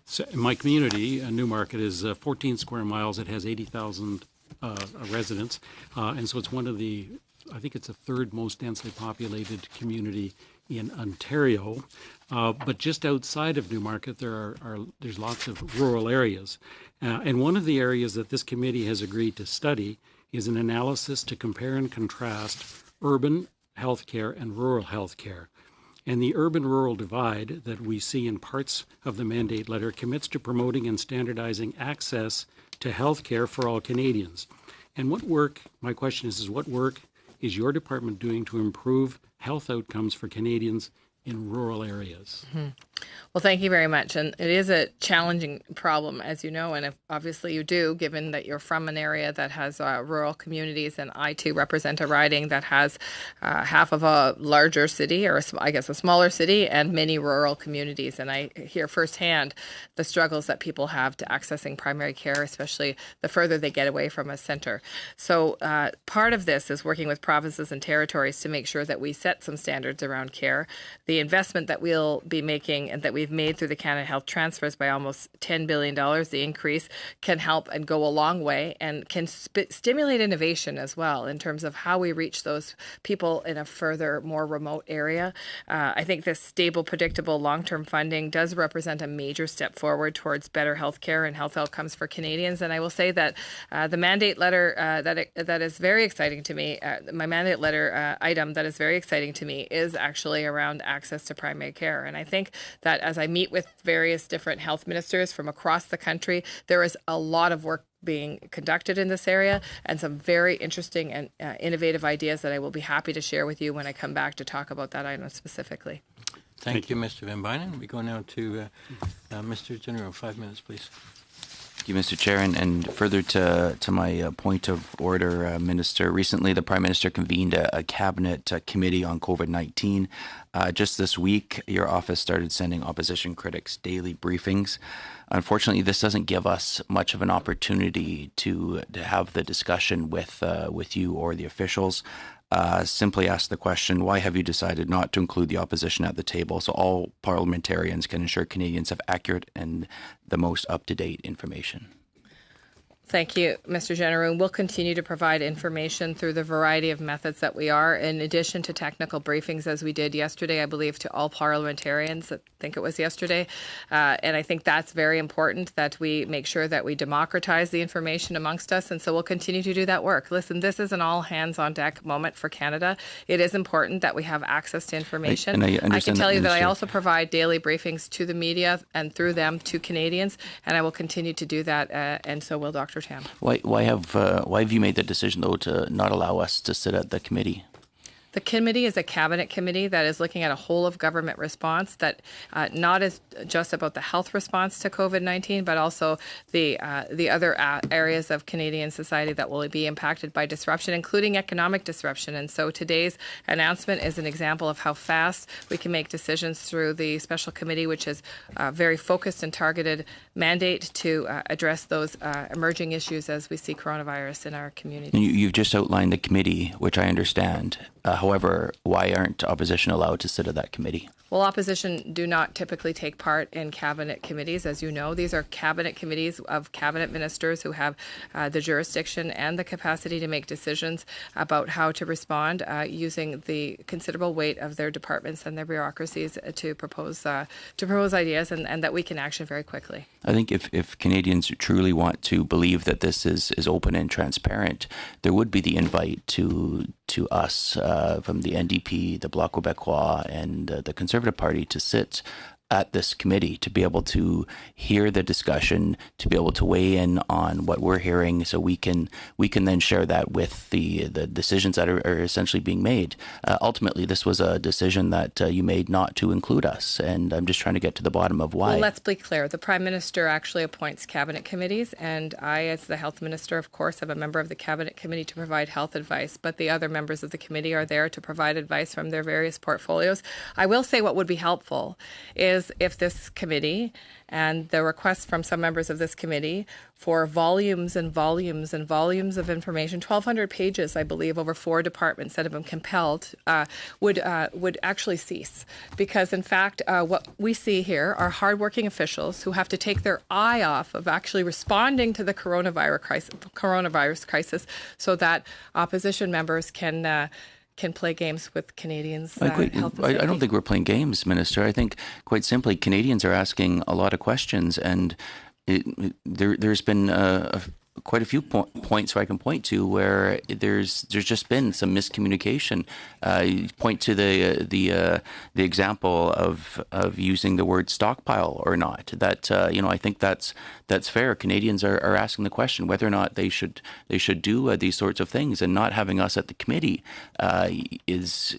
So my community, Newmarket, is 14 square miles. It has 80,000 residents. And so it's one of the, I think it's the third most densely populated community in Ontario. But just outside of Newmarket, there's lots of rural areas. And one of the areas that this committee has agreed to study is an analysis to compare and contrast urban healthcare and rural healthcare. And the urban-rural divide that we see in parts of the mandate letter commits to promoting and standardizing access to health care for all Canadians. And my question is what work is your department doing to improve health outcomes for Canadians in rural areas? Mm-hmm. Well, thank you very much. And it is a challenging problem, as you know, and obviously you do, given that you're from an area that has rural communities, and I too represent a riding that has half of a larger city, or I guess a smaller city, and many rural communities. And I hear firsthand the struggles that people have to accessing primary care, especially the further they get away from a centre. So part of this is working with provinces and territories to make sure that we set some standards around care. The investment that we'll be making and that we've made through the Canada Health transfers by almost $10 billion, the increase can help and go a long way and can stimulate innovation as well in terms of how we reach those people in a further, more remote area. I think this stable, predictable, long-term funding does represent a major step forward towards better health care and health outcomes for Canadians. And I will say that the mandate letter that is very exciting to me, my mandate letter item that is very exciting to me is actually around access to primary care. And I think that as I meet with various different health ministers from across the country, there is a lot of work being conducted in this area and some very interesting and innovative ideas that I will be happy to share with you when I come back to talk about that item specifically. Thank you, Mr. Van Bynen. We go now to Mr. General. 5 minutes, please. Thank you, Mr. Chair. And further to my point of order, Minister, recently the Prime Minister convened a cabinet committee on COVID-19. Just this week, your office started sending opposition critics daily briefings. Unfortunately, this doesn't give us much of an opportunity to have the discussion with you or the officials. simply ask the question, why have you decided not to include the opposition at the table so all parliamentarians can ensure Canadians have accurate and the most up-to-date information? Thank you, Mr. Generoun. We'll continue to provide information through the variety of methods that we are, in addition to technical briefings as we did yesterday, I believe, to all parliamentarians. I think it was yesterday. And I think that's very important that we make sure that we democratize the information amongst us. And so we'll continue to do that work. Listen, this is an all hands on deck moment for Canada. It is important that we have access to information. I can tell you that I also provide daily briefings to the media and through them to Canadians, and I will continue to do that. And so will Dr. Tam. Why have you made the decision, though, to not allow us to sit at the committee? The committee is a cabinet committee that is looking at a whole of government response that not is just about the health response to COVID-19, but also the other areas of Canadian society that will be impacted by disruption, including economic disruption. And so today's announcement is an example of how fast we can make decisions through the special committee, which is a very focused and targeted mandate to address those emerging issues as we see coronavirus in our community. You've just outlined the committee, which I understand. However, why aren't opposition allowed to sit at that committee? Well, opposition do not typically take part in cabinet committees. As you know, these are cabinet committees of cabinet ministers who have the jurisdiction and the capacity to make decisions about how to respond using the considerable weight of their departments and their bureaucracies to propose ideas and that we can action very quickly. I think if Canadians truly want to believe that this is open and transparent, there would be the invite to us from the NDP, the Bloc Québécois, and the Conservative Party to sit at this committee, to be able to hear the discussion, to be able to weigh in on what we're hearing, so we can then share that with the decisions that are essentially being made. Ultimately, this was a decision that you made not to include us, and I'm just trying to get to the bottom of why. Well, let's be clear. The Prime Minister actually appoints cabinet committees, and I, as the Health Minister, of course, am a member of the cabinet committee to provide health advice, but the other members of the committee are there to provide advice from their various portfolios. I will say what would be helpful is if this committee and the requests from some members of this committee for volumes and volumes and volumes of information, 1,200 pages, I believe, over 4 departments that have been compelled, would actually cease. Because, in fact, what we see here are hardworking officials who have to take their eye off of actually responding to the coronavirus crisis so that opposition members can play games with Canadians' health and safety. I don't think we're playing games, Minister. I think, quite simply, Canadians are asking a lot of questions, and there's been quite a few points where I can point to where there's just been some miscommunication. You point to the example of using the word stockpile or not. That I think that's fair. Canadians are asking the question whether or not they should do these sorts of things, and not having us at the committee is.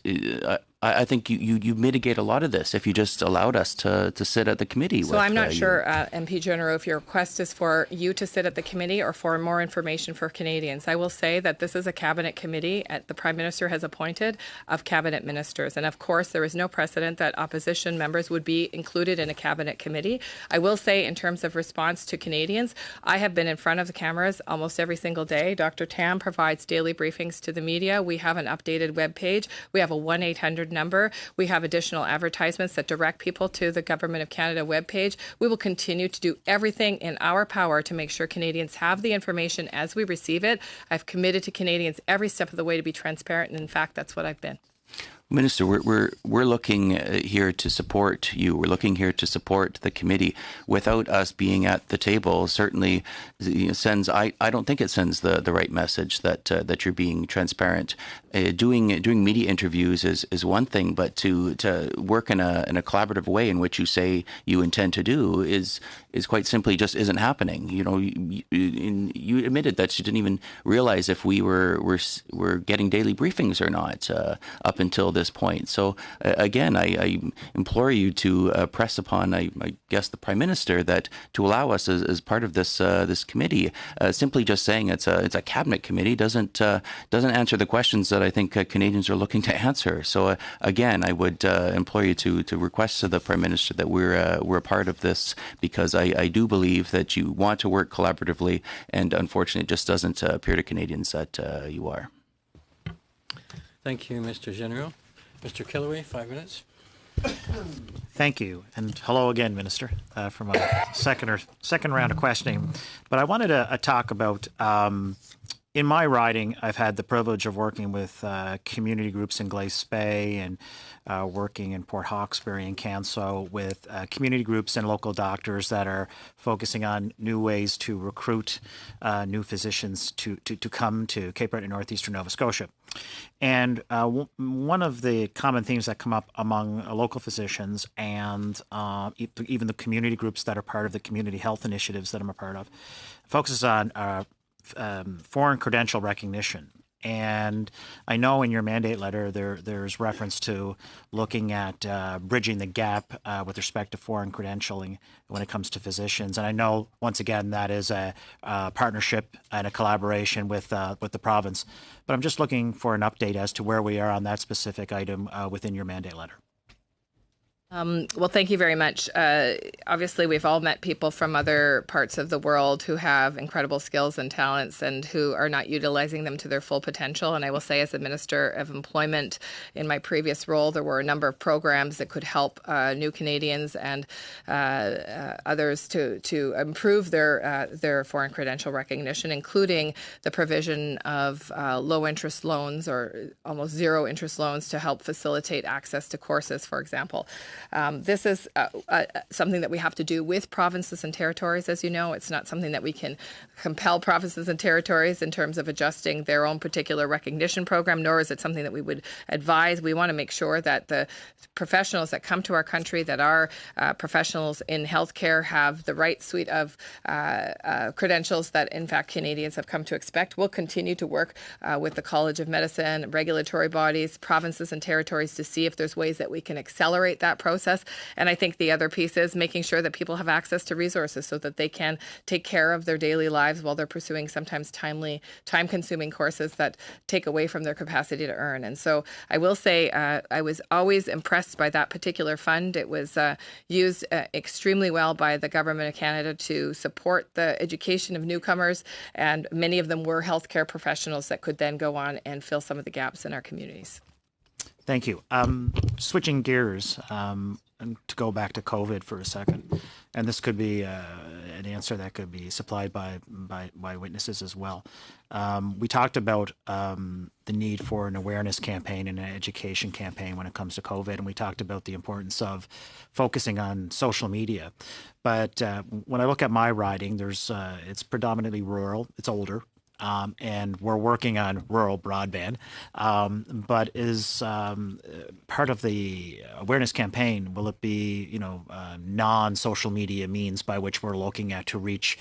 I think you mitigate a lot of this if you just allowed us to sit at the committee. So I'm not sure, MP General, if your request is for you to sit at the committee or for more information for Canadians. I will say that this is a cabinet committee the Prime Minister has appointed of cabinet ministers. And of course, there is no precedent that opposition members would be included in a cabinet committee. I will say, in terms of response to Canadians, I have been in front of the cameras almost every single day. Dr. Tam provides daily briefings to the media. We have an updated webpage. We have a 1-800 number. We have additional advertisements that direct people to the Government of Canada webpage. We will continue to do everything in our power to make sure Canadians have the information as we receive it. I've committed to Canadians every step of the way to be transparent, and in fact, that's what I've been. Minister, we're looking here to support you. We're looking here to support the committee. Without us being at the table, certainly sends. I don't think it sends the right message that you're being transparent. Doing media interviews is one thing, but to work in a collaborative way in which you say you intend to do is quite simply just isn't happening. You admitted that you didn't even realize if we were getting daily briefings or not up until this point. So again, I implore you to press upon, I guess, the Prime Minister that to allow us as part of this committee. Simply just saying it's a cabinet committee doesn't answer the questions that I think Canadians are looking to answer. So again, I would implore you to request to the Prime Minister that we're a part of this, because I do believe that you want to work collaboratively, and unfortunately, it just doesn't appear to Canadians that you are. Thank you, Mr. General. Mr. Killaway, 5 minutes. Thank you, and hello again, Minister, for my second round of questioning. But I wanted to talk about, in my riding, I've had the privilege of working with community groups in Glace Bay and working in Port Hawkesbury and Canso with community groups and local doctors that are focusing on new ways to recruit new physicians to come to Cape Breton, northeastern Nova Scotia. And one of the common themes that come up among local physicians and even the community groups that are part of the community health initiatives that I'm a part of focuses on foreign credential recognition. And I know in your mandate letter there's reference to looking at bridging the gap with respect to foreign credentialing when it comes to physicians. And I know, once again, that is a partnership and a collaboration with the province. But I'm just looking for an update as to where we are on that specific item within your mandate letter. Well, thank you very much. Obviously, we've all met people from other parts of the world who have incredible skills and talents and who are not utilizing them to their full potential. And I will say, as a Minister of Employment in my previous role, there were a number of programs that could help new Canadians and others to improve their foreign credential recognition, including the provision of low-interest loans or almost zero-interest loans to help facilitate access to courses, for example. This is something that we have to do with provinces and territories, as you know. It's not something that we can compel provinces and territories in terms of adjusting their own particular recognition program, nor is it something that we would advise. We want to make sure that the professionals that come to our country that are professionals in healthcare have the right suite of credentials that, in fact, Canadians have come to expect. We'll continue to work with the College of Medicine, regulatory bodies, provinces and territories to see if there's ways that we can accelerate that process. And I think the other piece is making sure that people have access to resources so that they can take care of their daily lives while they're pursuing sometimes timely, time-consuming courses that take away from their capacity to earn. And so I will say I was always impressed by that particular fund. It was used extremely well by the Government of Canada to support the education of newcomers, and many of them were healthcare professionals that could then go on and fill some of the gaps in our communities. Thank you. Switching gears and to go back to COVID for a second, and this could be an answer that could be supplied by witnesses as well. We talked about the need for an awareness campaign and an education campaign when it comes to COVID, and we talked about the importance of focusing on social media. But when I look at my riding, it's predominantly rural. It's older. And we're working on rural broadband, but is part of the awareness campaign, will it be, non-social media means by which we're looking at to reach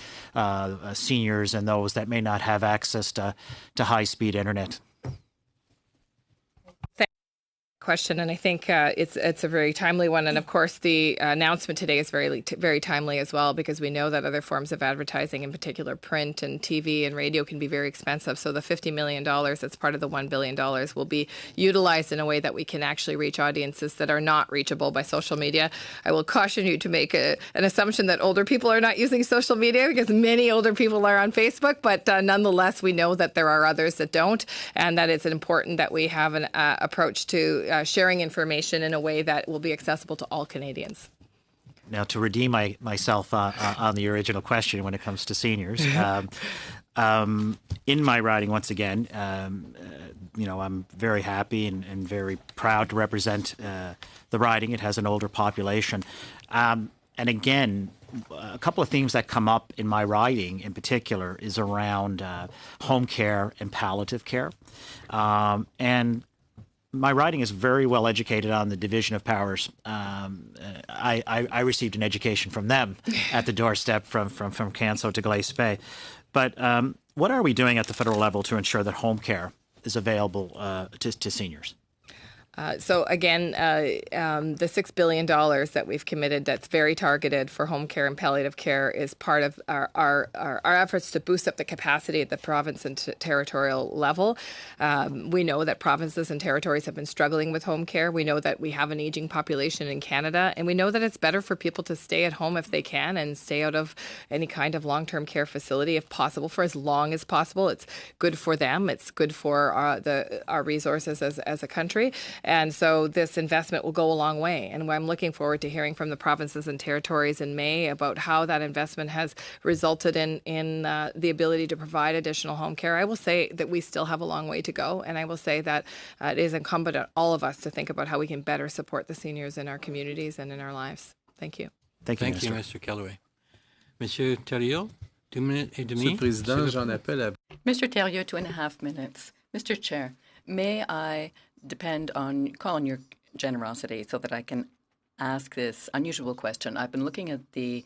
seniors and those that may not have access to high-speed internet? Question, and I think it's a very timely one. And of course, the announcement today is very timely as well, because we know that other forms of advertising, in particular print and TV and radio, can be very expensive. So the $50 million that's part of the $1 billion will be utilized in a way that we can actually reach audiences that are not reachable by social media. I will caution you to make an assumption that older people are not using social media, because many older people are on Facebook, but nonetheless, we know that there are others that don't, and that it's important that we have an approach to sharing information in a way that will be accessible to all Canadians. Now, to redeem myself on the original question when it comes to seniors, in my riding, once again, I'm very happy and very proud to represent the riding. It has an older population. And again, a couple of themes that come up in my riding in particular is around home care and palliative care. And my riding is very well educated on the division of powers. I received an education from them at the doorstep from Canso to Glace Bay. But what are we doing at the federal level to ensure that home care is available to seniors? So again, the $6 billion that we've committed that's very targeted for home care and palliative care is part of our efforts to boost up the capacity at the province and territorial level. We know that provinces and territories have been struggling with home care. We know that we have an aging population in Canada, and we know that it's better for people to stay at home if they can and stay out of any kind of long-term care facility if possible for as long as possible. It's good for them. It's good for our resources as a country. And so this investment will go a long way. And I'm looking forward to hearing from the provinces and territories in May about how that investment has resulted in the ability to provide additional home care. I will say that we still have a long way to go. And I will say that it is incumbent on all of us to think about how we can better support the seniors in our communities and in our lives. Thank you. Thank you, Mr. Kellaway. Monsieur Thériault, 2 minutes et demi. Monsieur le Président, j'en appelle à... Mr. Thériault, 2.5 minutes. Mr. Chair, may I call on your generosity so that I can ask this unusual question. I've been looking at the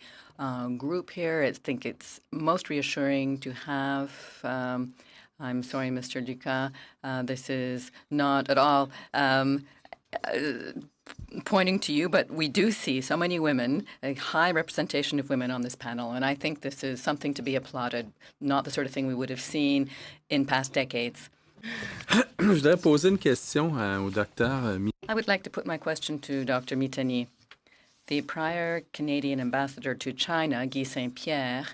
group here. I think it's most reassuring to have, I'm sorry, Mr. Dukas, this is not at all pointing to you, but we do see so many women, a high representation of women on this panel, and I think this is something to be applauded, not the sort of thing we would have seen in past decades. Je voudrais poser une question au docteur. I would like to put my question to Dr. Mitani. The prior Canadian ambassador to China, Guy Saint-Pierre,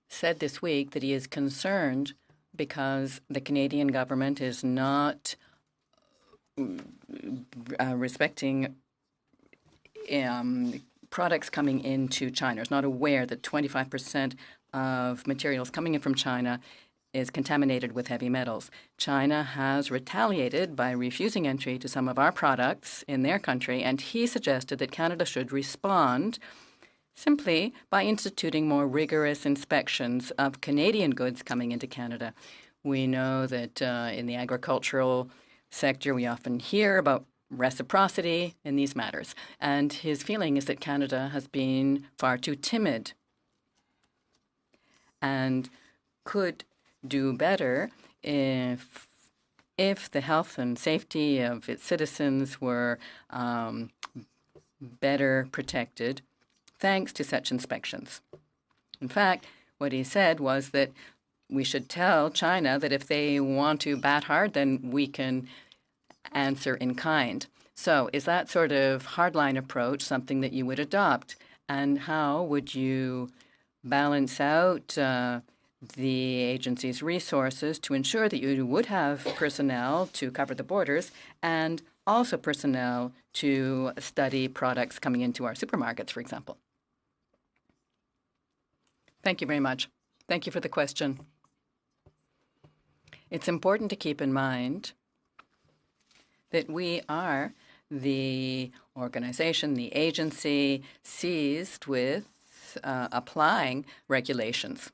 said this week that he is concerned because the Canadian government is not respecting products coming into China. It's not aware that 25% of materials coming in from China is contaminated with heavy metals. China has retaliated by refusing entry to some of our products in their country, and he suggested that Canada should respond simply by instituting more rigorous inspections of Canadian goods coming into Canada. We know that in the agricultural sector, we often hear about reciprocity in these matters, and his feeling is that Canada has been far too timid and could do better if the health and safety of its citizens were better protected thanks to such inspections. In fact, what he said was that we should tell China that if they want to bat hard, then we can answer in kind. So is that sort of hardline approach something that you would adopt? And how would you balance out the agency's resources to ensure that you would have personnel to cover the borders and also personnel to study products coming into our supermarkets, for example? Thank you very much. Thank you for the question. It's important to keep in mind that we are the organization, the agency seized with applying regulations.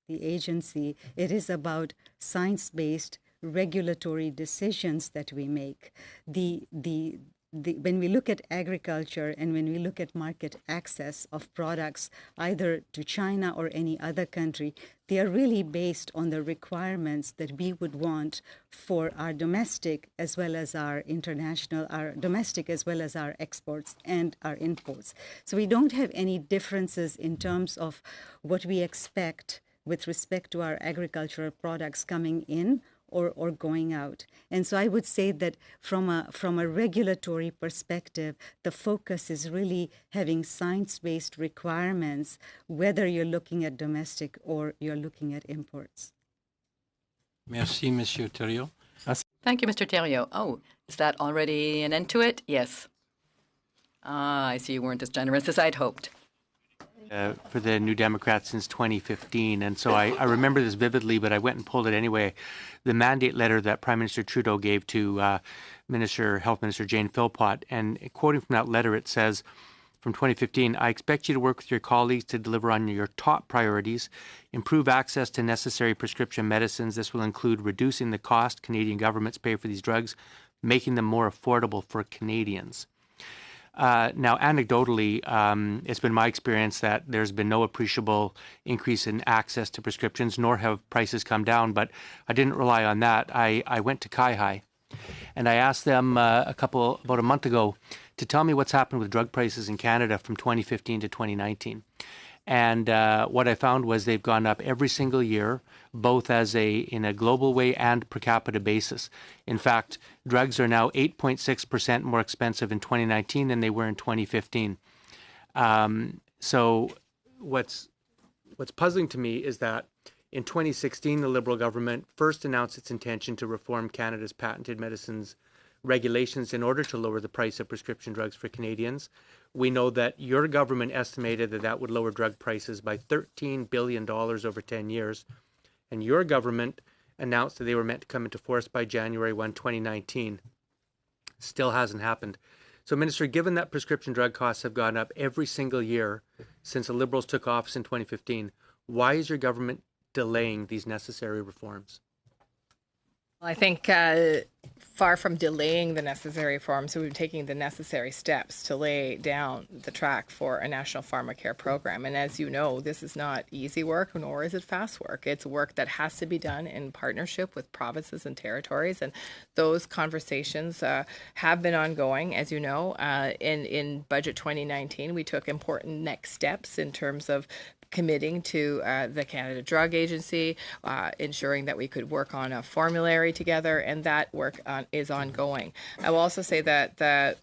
The agency, it is about science-based regulatory decisions that we make. When we look at agriculture and when we look at market access of products either to China or any other country, they are really based on the requirements that we would want for our domestic as well as our international, our domestic as well as our exports and our imports. So we don't have any differences in terms of what we expect with respect to our agricultural products coming in or going out. And so I would say that from a regulatory perspective, the focus is really having science-based requirements, whether you're looking at domestic or you're looking at imports. Merci, Monsieur Thériault. Thank you, Mr. Thériault. Oh, is that already an end to it? Yes. I see you weren't as generous as I'd hoped. For the New Democrats since 2015. And so I remember this vividly, but I went and pulled it anyway. The mandate letter that Prime Minister Trudeau gave to Health Minister Jane Philpott. And quoting from that letter, it says, from 2015, I expect you to work with your colleagues to deliver on your top priorities, improve access to necessary prescription medicines. This will include reducing the cost Canadian governments pay for these drugs, making them more affordable for Canadians. Now, anecdotally, it's been my experience that there's been no appreciable increase in access to prescriptions, nor have prices come down. But I didn't rely on that. I went to CIHI, And I asked them about a month ago to tell me what's happened with drug prices in Canada from 2015 to 2019. And what I found was they've gone up every single year, both in a global way and per capita basis. In fact, drugs are now 8.6% more expensive in 2019 than they were in 2015. So what's puzzling to me is that in 2016, the Liberal government first announced its intention to reform Canada's patented medicines regulations in order to lower the price of prescription drugs for Canadians. We know that your government estimated that would lower drug prices by $13 billion over 10 years. And your government announced that they were meant to come into force by January 1, 2019. Still hasn't happened. So, Minister, given that prescription drug costs have gone up every single year since the Liberals took office in 2015, why is your government delaying these necessary reforms? Well, I think far from delaying the necessary reforms, we've been taking the necessary steps to lay down the track for a national pharmacare program. And as you know, this is not easy work, nor is it fast work. It's work that has to be done in partnership with provinces and territories. And those conversations have been ongoing. As you know, in Budget 2019, we took important next steps in terms of committing to the Canada Drug Agency, ensuring that we could work on a formulary together, and that work is ongoing. I will also say that the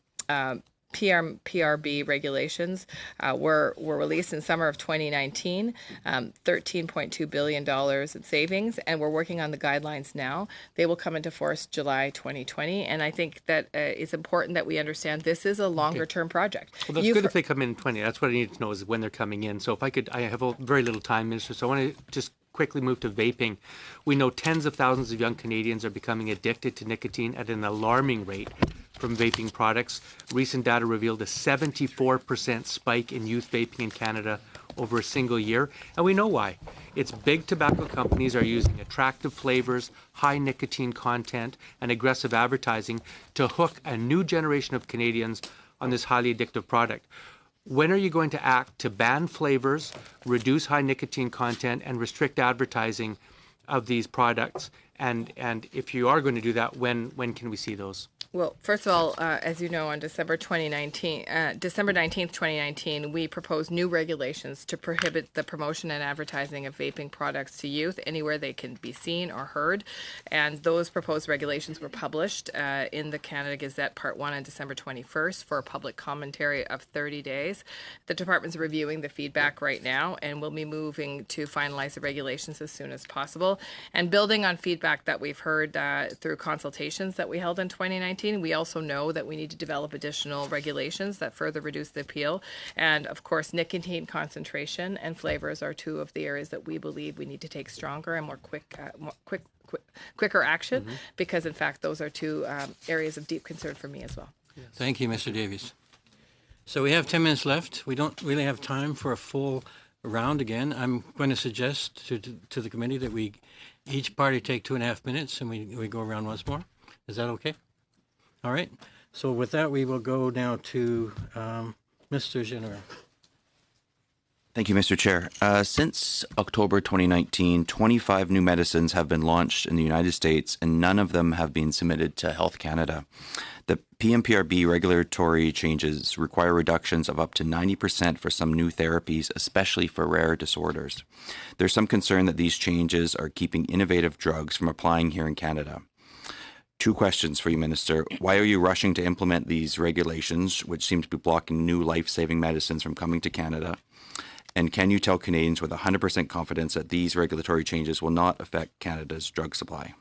PRB regulations were released in summer of 2019, $13.2 billion in savings, and we're working on the guidelines now. They will come into force July 2020, and I think that it's important that we understand this is a longer-term project. Well, that's good if they come in 20. That's what I need to know is when they're coming in. So if I could, I have very little time, Minister, so I want to just quickly move to vaping. We know tens of thousands of young Canadians are becoming addicted to nicotine at an alarming rate from vaping products. Recent data revealed a 74% spike in youth vaping in Canada over a single year, and we know why. It's big tobacco companies are using attractive flavors, high nicotine content, and aggressive advertising to hook a new generation of Canadians on this highly addictive product. When are you going to act to ban flavors, reduce high nicotine content, and restrict advertising of these products? And if you are going to do that, when can we see those? Well, first of all, as you know, on December 19th, 2019, we proposed new regulations to prohibit the promotion and advertising of vaping products to youth anywhere they can be seen or heard. And those proposed regulations were published in the Canada Gazette Part 1 on December 21st for a public commentary of 30 days. The department's reviewing the feedback right now, and we'll be moving to finalize the regulations as soon as possible. And building on feedback that we've heard through consultations that we held in 2019, we also know that we need to develop additional regulations that further reduce the appeal. And of course, nicotine concentration and flavors are two of the areas that we believe we need to take stronger and more quicker action, because in fact, those are two areas of deep concern for me as well. Yes. Thank you, Mr. Davies. So we have 10 minutes left. We don't really have time for a full round again. I'm going to suggest to the committee that we each party take 2.5 minutes and we go around once more. Is that okay? All right. So with that, we will go now to Mr. Généreux. Thank you, Mr. Chair. Since October 2019, 25 new medicines have been launched in the United States, and none of them have been submitted to Health Canada. The PMPRB regulatory changes require reductions of up to 90% for some new therapies, especially for rare disorders. There's some concern that these changes are keeping innovative drugs from applying here in Canada. Two questions for you, Minister. Why are you rushing to implement these regulations, which seem to be blocking new life-saving medicines from coming to Canada? And can you tell Canadians with 100% confidence that these regulatory changes will not affect Canada's drug supply?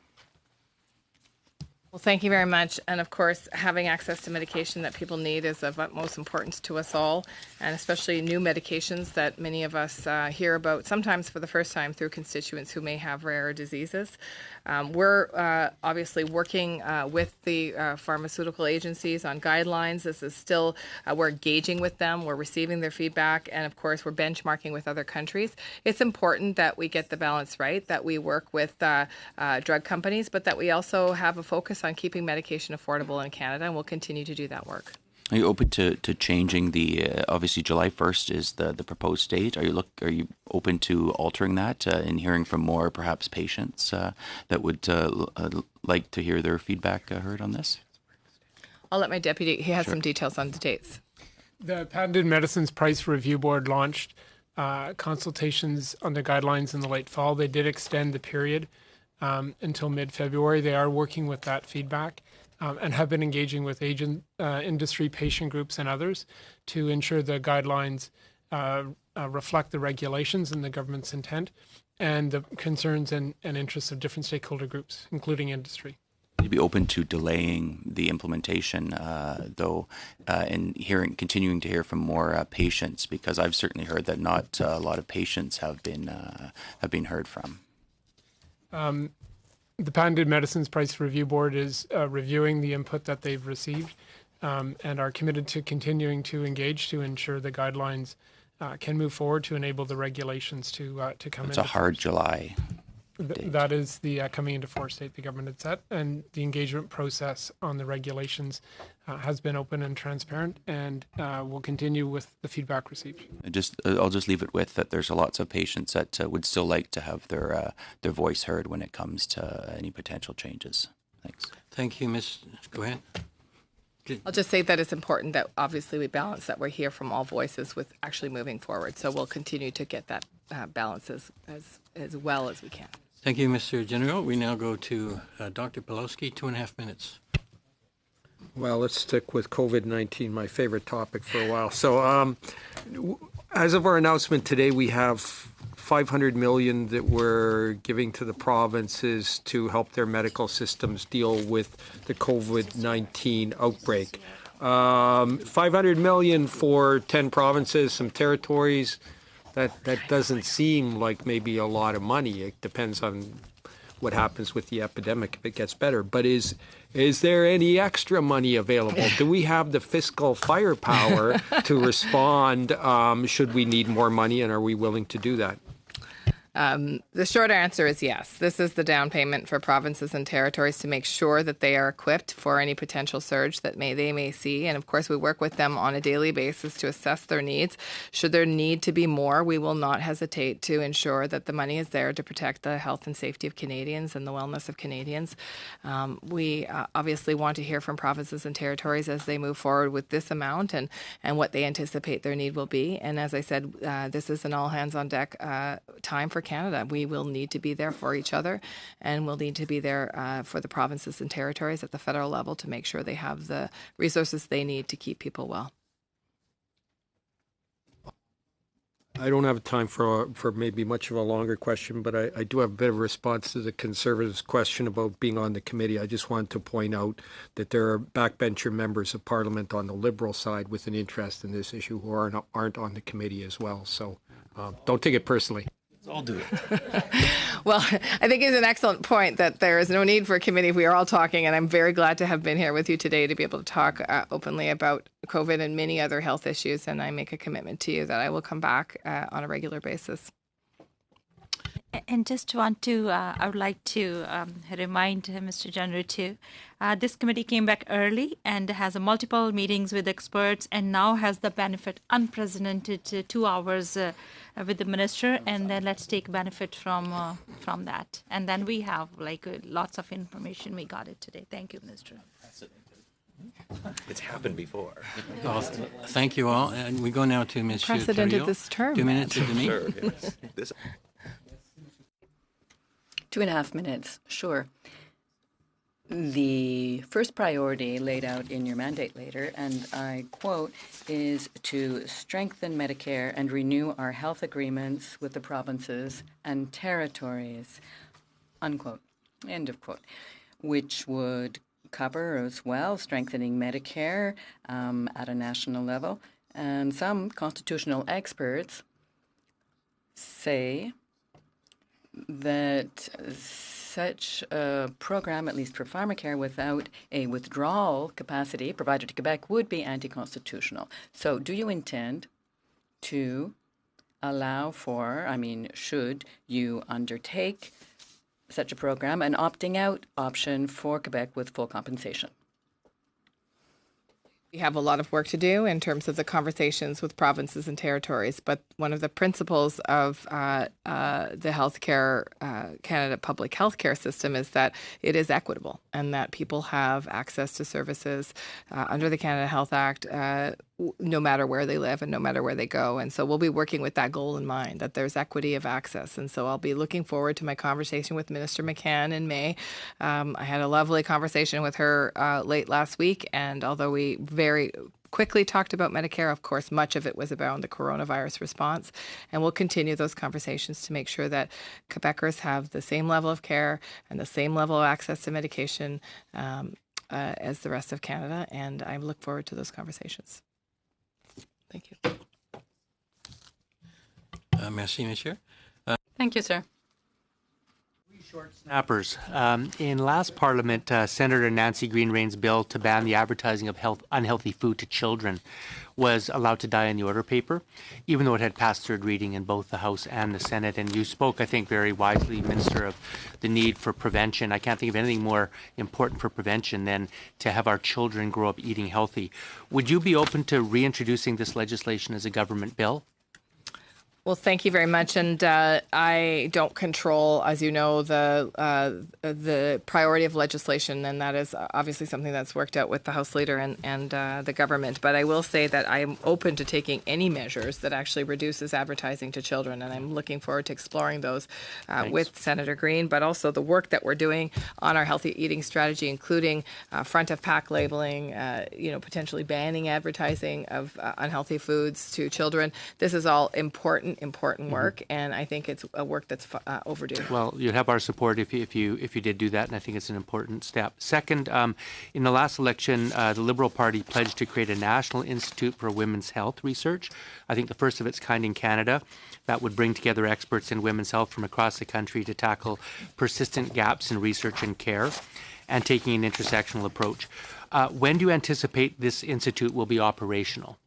Well, thank you very much. And of course, having access to medication that people need is of utmost importance to us all, and especially new medications that many of us hear about, sometimes for the first time through constituents who may have rare diseases. We're obviously working with the pharmaceutical agencies on guidelines. This is still, we're engaging with them, we're receiving their feedback, and of course, we're benchmarking with other countries. It's important that we get the balance right, that we work with drug companies, but that we also have a focus on keeping medication affordable in Canada, and we'll continue to do that work. Are you open to changing the, obviously July 1st is the proposed date. Are you open to altering that and hearing from more perhaps patients that would like to hear their feedback heard on this? I'll let my deputy, he has some details on the dates. The Patented Medicines Price Review Board launched consultations on the guidelines in the late fall. They did extend the period until mid-February. They are working with that feedback and have been engaging with industry, patient groups, and others to ensure the guidelines reflect the regulations and the government's intent and the concerns and interests of different stakeholder groups, including industry. You'd be open to delaying the implementation, though, and continuing to hear from more patients, because I've certainly heard that not a lot of patients have been heard from. The Patented Medicines Price Review Board is reviewing the input that they've received and are committed to continuing to engage to ensure the guidelines can move forward to enable the regulations to come in. It's a hard July. That is the coming into force date the government had set, and the engagement process on the regulations has been open and transparent, and will continue with the feedback received. I'll just leave it with that. There's lots of patients that would still like to have their voice heard when it comes to any potential changes. Thanks. Thank you, Ms. Go ahead. I'll just say that it's important that obviously we balance that we're here from all voices with actually moving forward. So we'll continue to get that balance as well as we can. Thank you, Mr. General. We now go to Dr. Pawlowski, 2.5 minutes. Well, let's stick with COVID-19, my favorite topic for a while. So as of our announcement today, we have $500 million that we're giving to the provinces to help their medical systems deal with the COVID-19 outbreak. $500 million for 10 provinces, some territories. That doesn't seem like maybe a lot of money. It depends on what happens with the epidemic if it gets better. But is there any extra money available? Do we have the fiscal firepower to respond should we need more money, and are we willing to do that? The short answer is yes. This is the down payment for provinces and territories to make sure that they are equipped for any potential surge that they may see. And of course, we work with them on a daily basis to assess their needs. Should there need to be more, we will not hesitate to ensure that the money is there to protect the health and safety of Canadians and the wellness of Canadians. We obviously want to hear from provinces and territories as they move forward with this amount and what they anticipate their need will be. And as I said, this is an all hands on deck time for Canada. We will need to be there for each other, and we'll need to be there for the provinces and territories at the federal level to make sure they have the resources they need to keep people well. I don't have time for maybe much of a longer question, but I do have a bit of a response to the Conservatives' question about being on the committee. I just want to point out that there are backbencher members of Parliament on the Liberal side with an interest in this issue who aren't on the committee as well. So don't take it personally. I'll do it. Well, I think it's an excellent point that there is no need for a committee. We are all talking, and I'm very glad to have been here with you today to be able to talk openly about COVID and many other health issues. And I make a commitment to you that I will come back on a regular basis. And just I would like to remind Mr. General too, this committee came back early and has multiple meetings with experts and now has the benefit, unprecedented 2 hours with the minister, and then let's take benefit from that. And then we have lots of information. We got it today. Thank you, Minister. It's happened before. Well, thank you all. And we go now to Ms. Precedented Thuriot. this term. 2 minutes to me. Sure, yes. 2.5 minutes, sure. The first priority laid out in your mandate later, and I quote, is to strengthen Medicare and renew our health agreements with the provinces and territories, unquote, end of quote, which would cover as well strengthening Medicare at a national level. And some constitutional experts say that such a program, at least for pharmacare, without a withdrawal capacity provided to Quebec would be anti-constitutional. So do you intend to allow for, should you undertake such a program, an opting out option for Quebec with full compensation? We have a lot of work to do in terms of the conversations with provinces and territories, but one of the principles of the Healthcare Canada public healthcare system is that it is equitable and that people have access to services under the Canada Health Act no matter where they live and no matter where they go. And so we'll be working with that goal in mind, that there's equity of access. And so I'll be looking forward to my conversation with Minister McCann in May. I had a lovely conversation with her late last week, and although we very quickly talked about Medicare, of course, much of it was about the coronavirus response. And we'll continue those conversations to make sure that Quebecers have the same level of care and the same level of access to medication as the rest of Canada. And I look forward to those conversations. Thank you. Merci, Monsieur. Thank you, sir. Snappers. In last Parliament, Senator Nancy Greenrain's bill to ban the advertising of unhealthy food to children was allowed to die in the order paper, even though it had passed third reading in both the House and the Senate. And you spoke, I think, very wisely, Minister, of the need for prevention. I can't think of anything more important for prevention than to have our children grow up eating healthy. Would you be open to reintroducing this legislation as a government bill? Well, thank you very much. And I don't control, as you know, the priority of legislation, and that is obviously something that's worked out with the House Leader and the government. But I will say that I am open to taking any measures that actually reduces advertising to children, and I'm looking forward to exploring those with Senator Green, but also the work that we're doing on our healthy eating strategy, including front of pack labeling, potentially banning advertising of unhealthy foods to children. This is all important work, and I think it's a work that's overdue. Well, you'd have our support if you did do that, and I think it's an important step. Second, in the last election, the Liberal Party pledged to create a National Institute for Women's Health Research, I think the first of its kind in Canada, that would bring together experts in women's health from across the country to tackle persistent gaps in research and care and taking an intersectional approach. When do you anticipate this institute will be operational?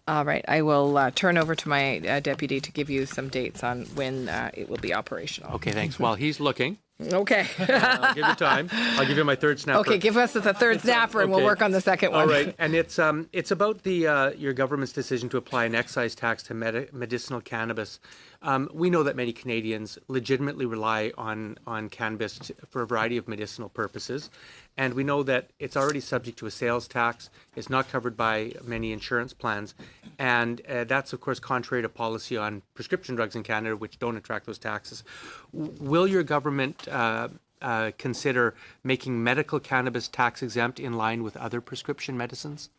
All right. I will turn over to my deputy to give you some dates on when it will be operational. Okay, thanks. While he's looking. Okay. I'll give you time. I'll give you my third snapper. Okay, give us the third snapper and we'll work on the second one. All right. And it's about your government's decision to apply an excise tax to medicinal cannabis. We know that many Canadians legitimately rely on cannabis for a variety of medicinal purposes. And we know that it's already subject to a sales tax. It's not covered by many insurance plans. And that's, of course, contrary to policy on prescription drugs in Canada, which don't attract those taxes. Will your government consider making medical cannabis tax exempt in line with other prescription medicines?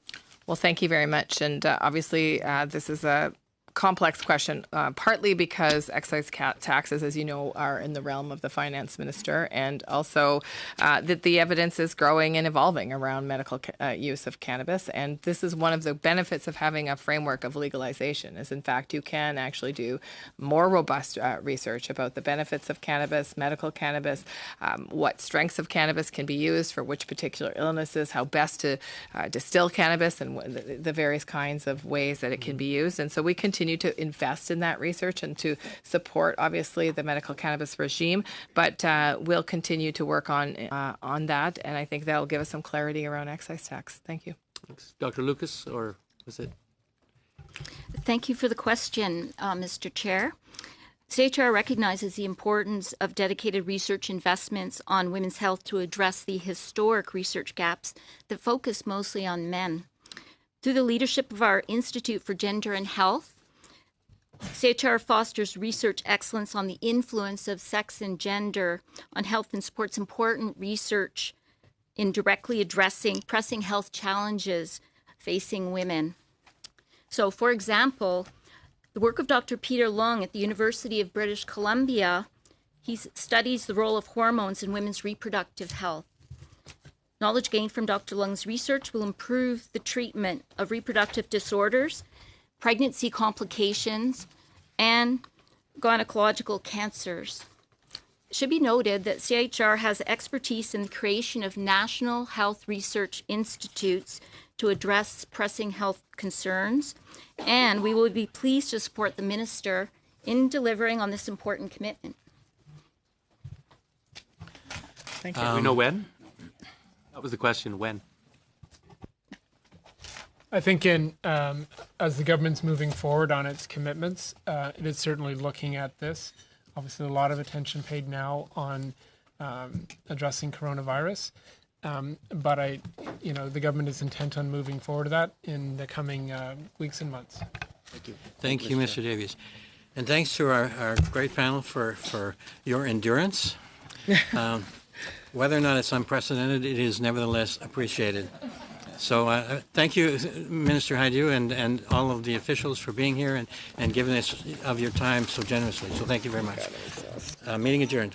Well, thank you very much. And obviously, this is a complex question, partly because excise taxes, as you know, are in the realm of the finance minister, and also that the evidence is growing and evolving around medical use of cannabis. And this is one of the benefits of having a framework of legalization, is in fact you can actually do more robust research about the benefits of cannabis, medical cannabis, what strengths of cannabis can be used for which particular illnesses, how best to distill cannabis, and the various kinds of ways that it can be used. And so we continue to invest in that research and to support, obviously, the medical cannabis regime, but we'll continue to work on that, and I think that will give us some clarity around excise tax. Thank you. Thanks. Dr. Lucas, or was it? Thank you for the question, Mr. Chair. CHR recognizes the importance of dedicated research investments on women's health to address the historic research gaps that focus mostly on men. Through the leadership of our Institute for Gender and Health, CHR fosters research excellence on the influence of sex and gender on health and supports important research in directly addressing pressing health challenges facing women. So, for example, the work of Dr. Peter Lung at the University of British Columbia, he studies the role of hormones in women's reproductive health. Knowledge gained from Dr. Lung's research will improve the treatment of reproductive disorders, pregnancy complications, and gynecological cancers. It should be noted that CHR has expertise in the creation of national health research institutes to address pressing health concerns, and we will be pleased to support the Minister in delivering on this important commitment. Thank you. Do we know when? That was the question, when? I think as the government's moving forward on its commitments, it is certainly looking at this. Obviously, a lot of attention paid now on addressing coronavirus, but the government is intent on moving forward to that in the coming weeks and months. Thank you. Thank you, Mr. Davies. And thanks to our great panel for your endurance. Whether or not it's unprecedented, it is nevertheless appreciated. So thank you, Minister Hajdu, and all of the officials for being here and giving us of your time so generously. So thank you very much. Meeting adjourned.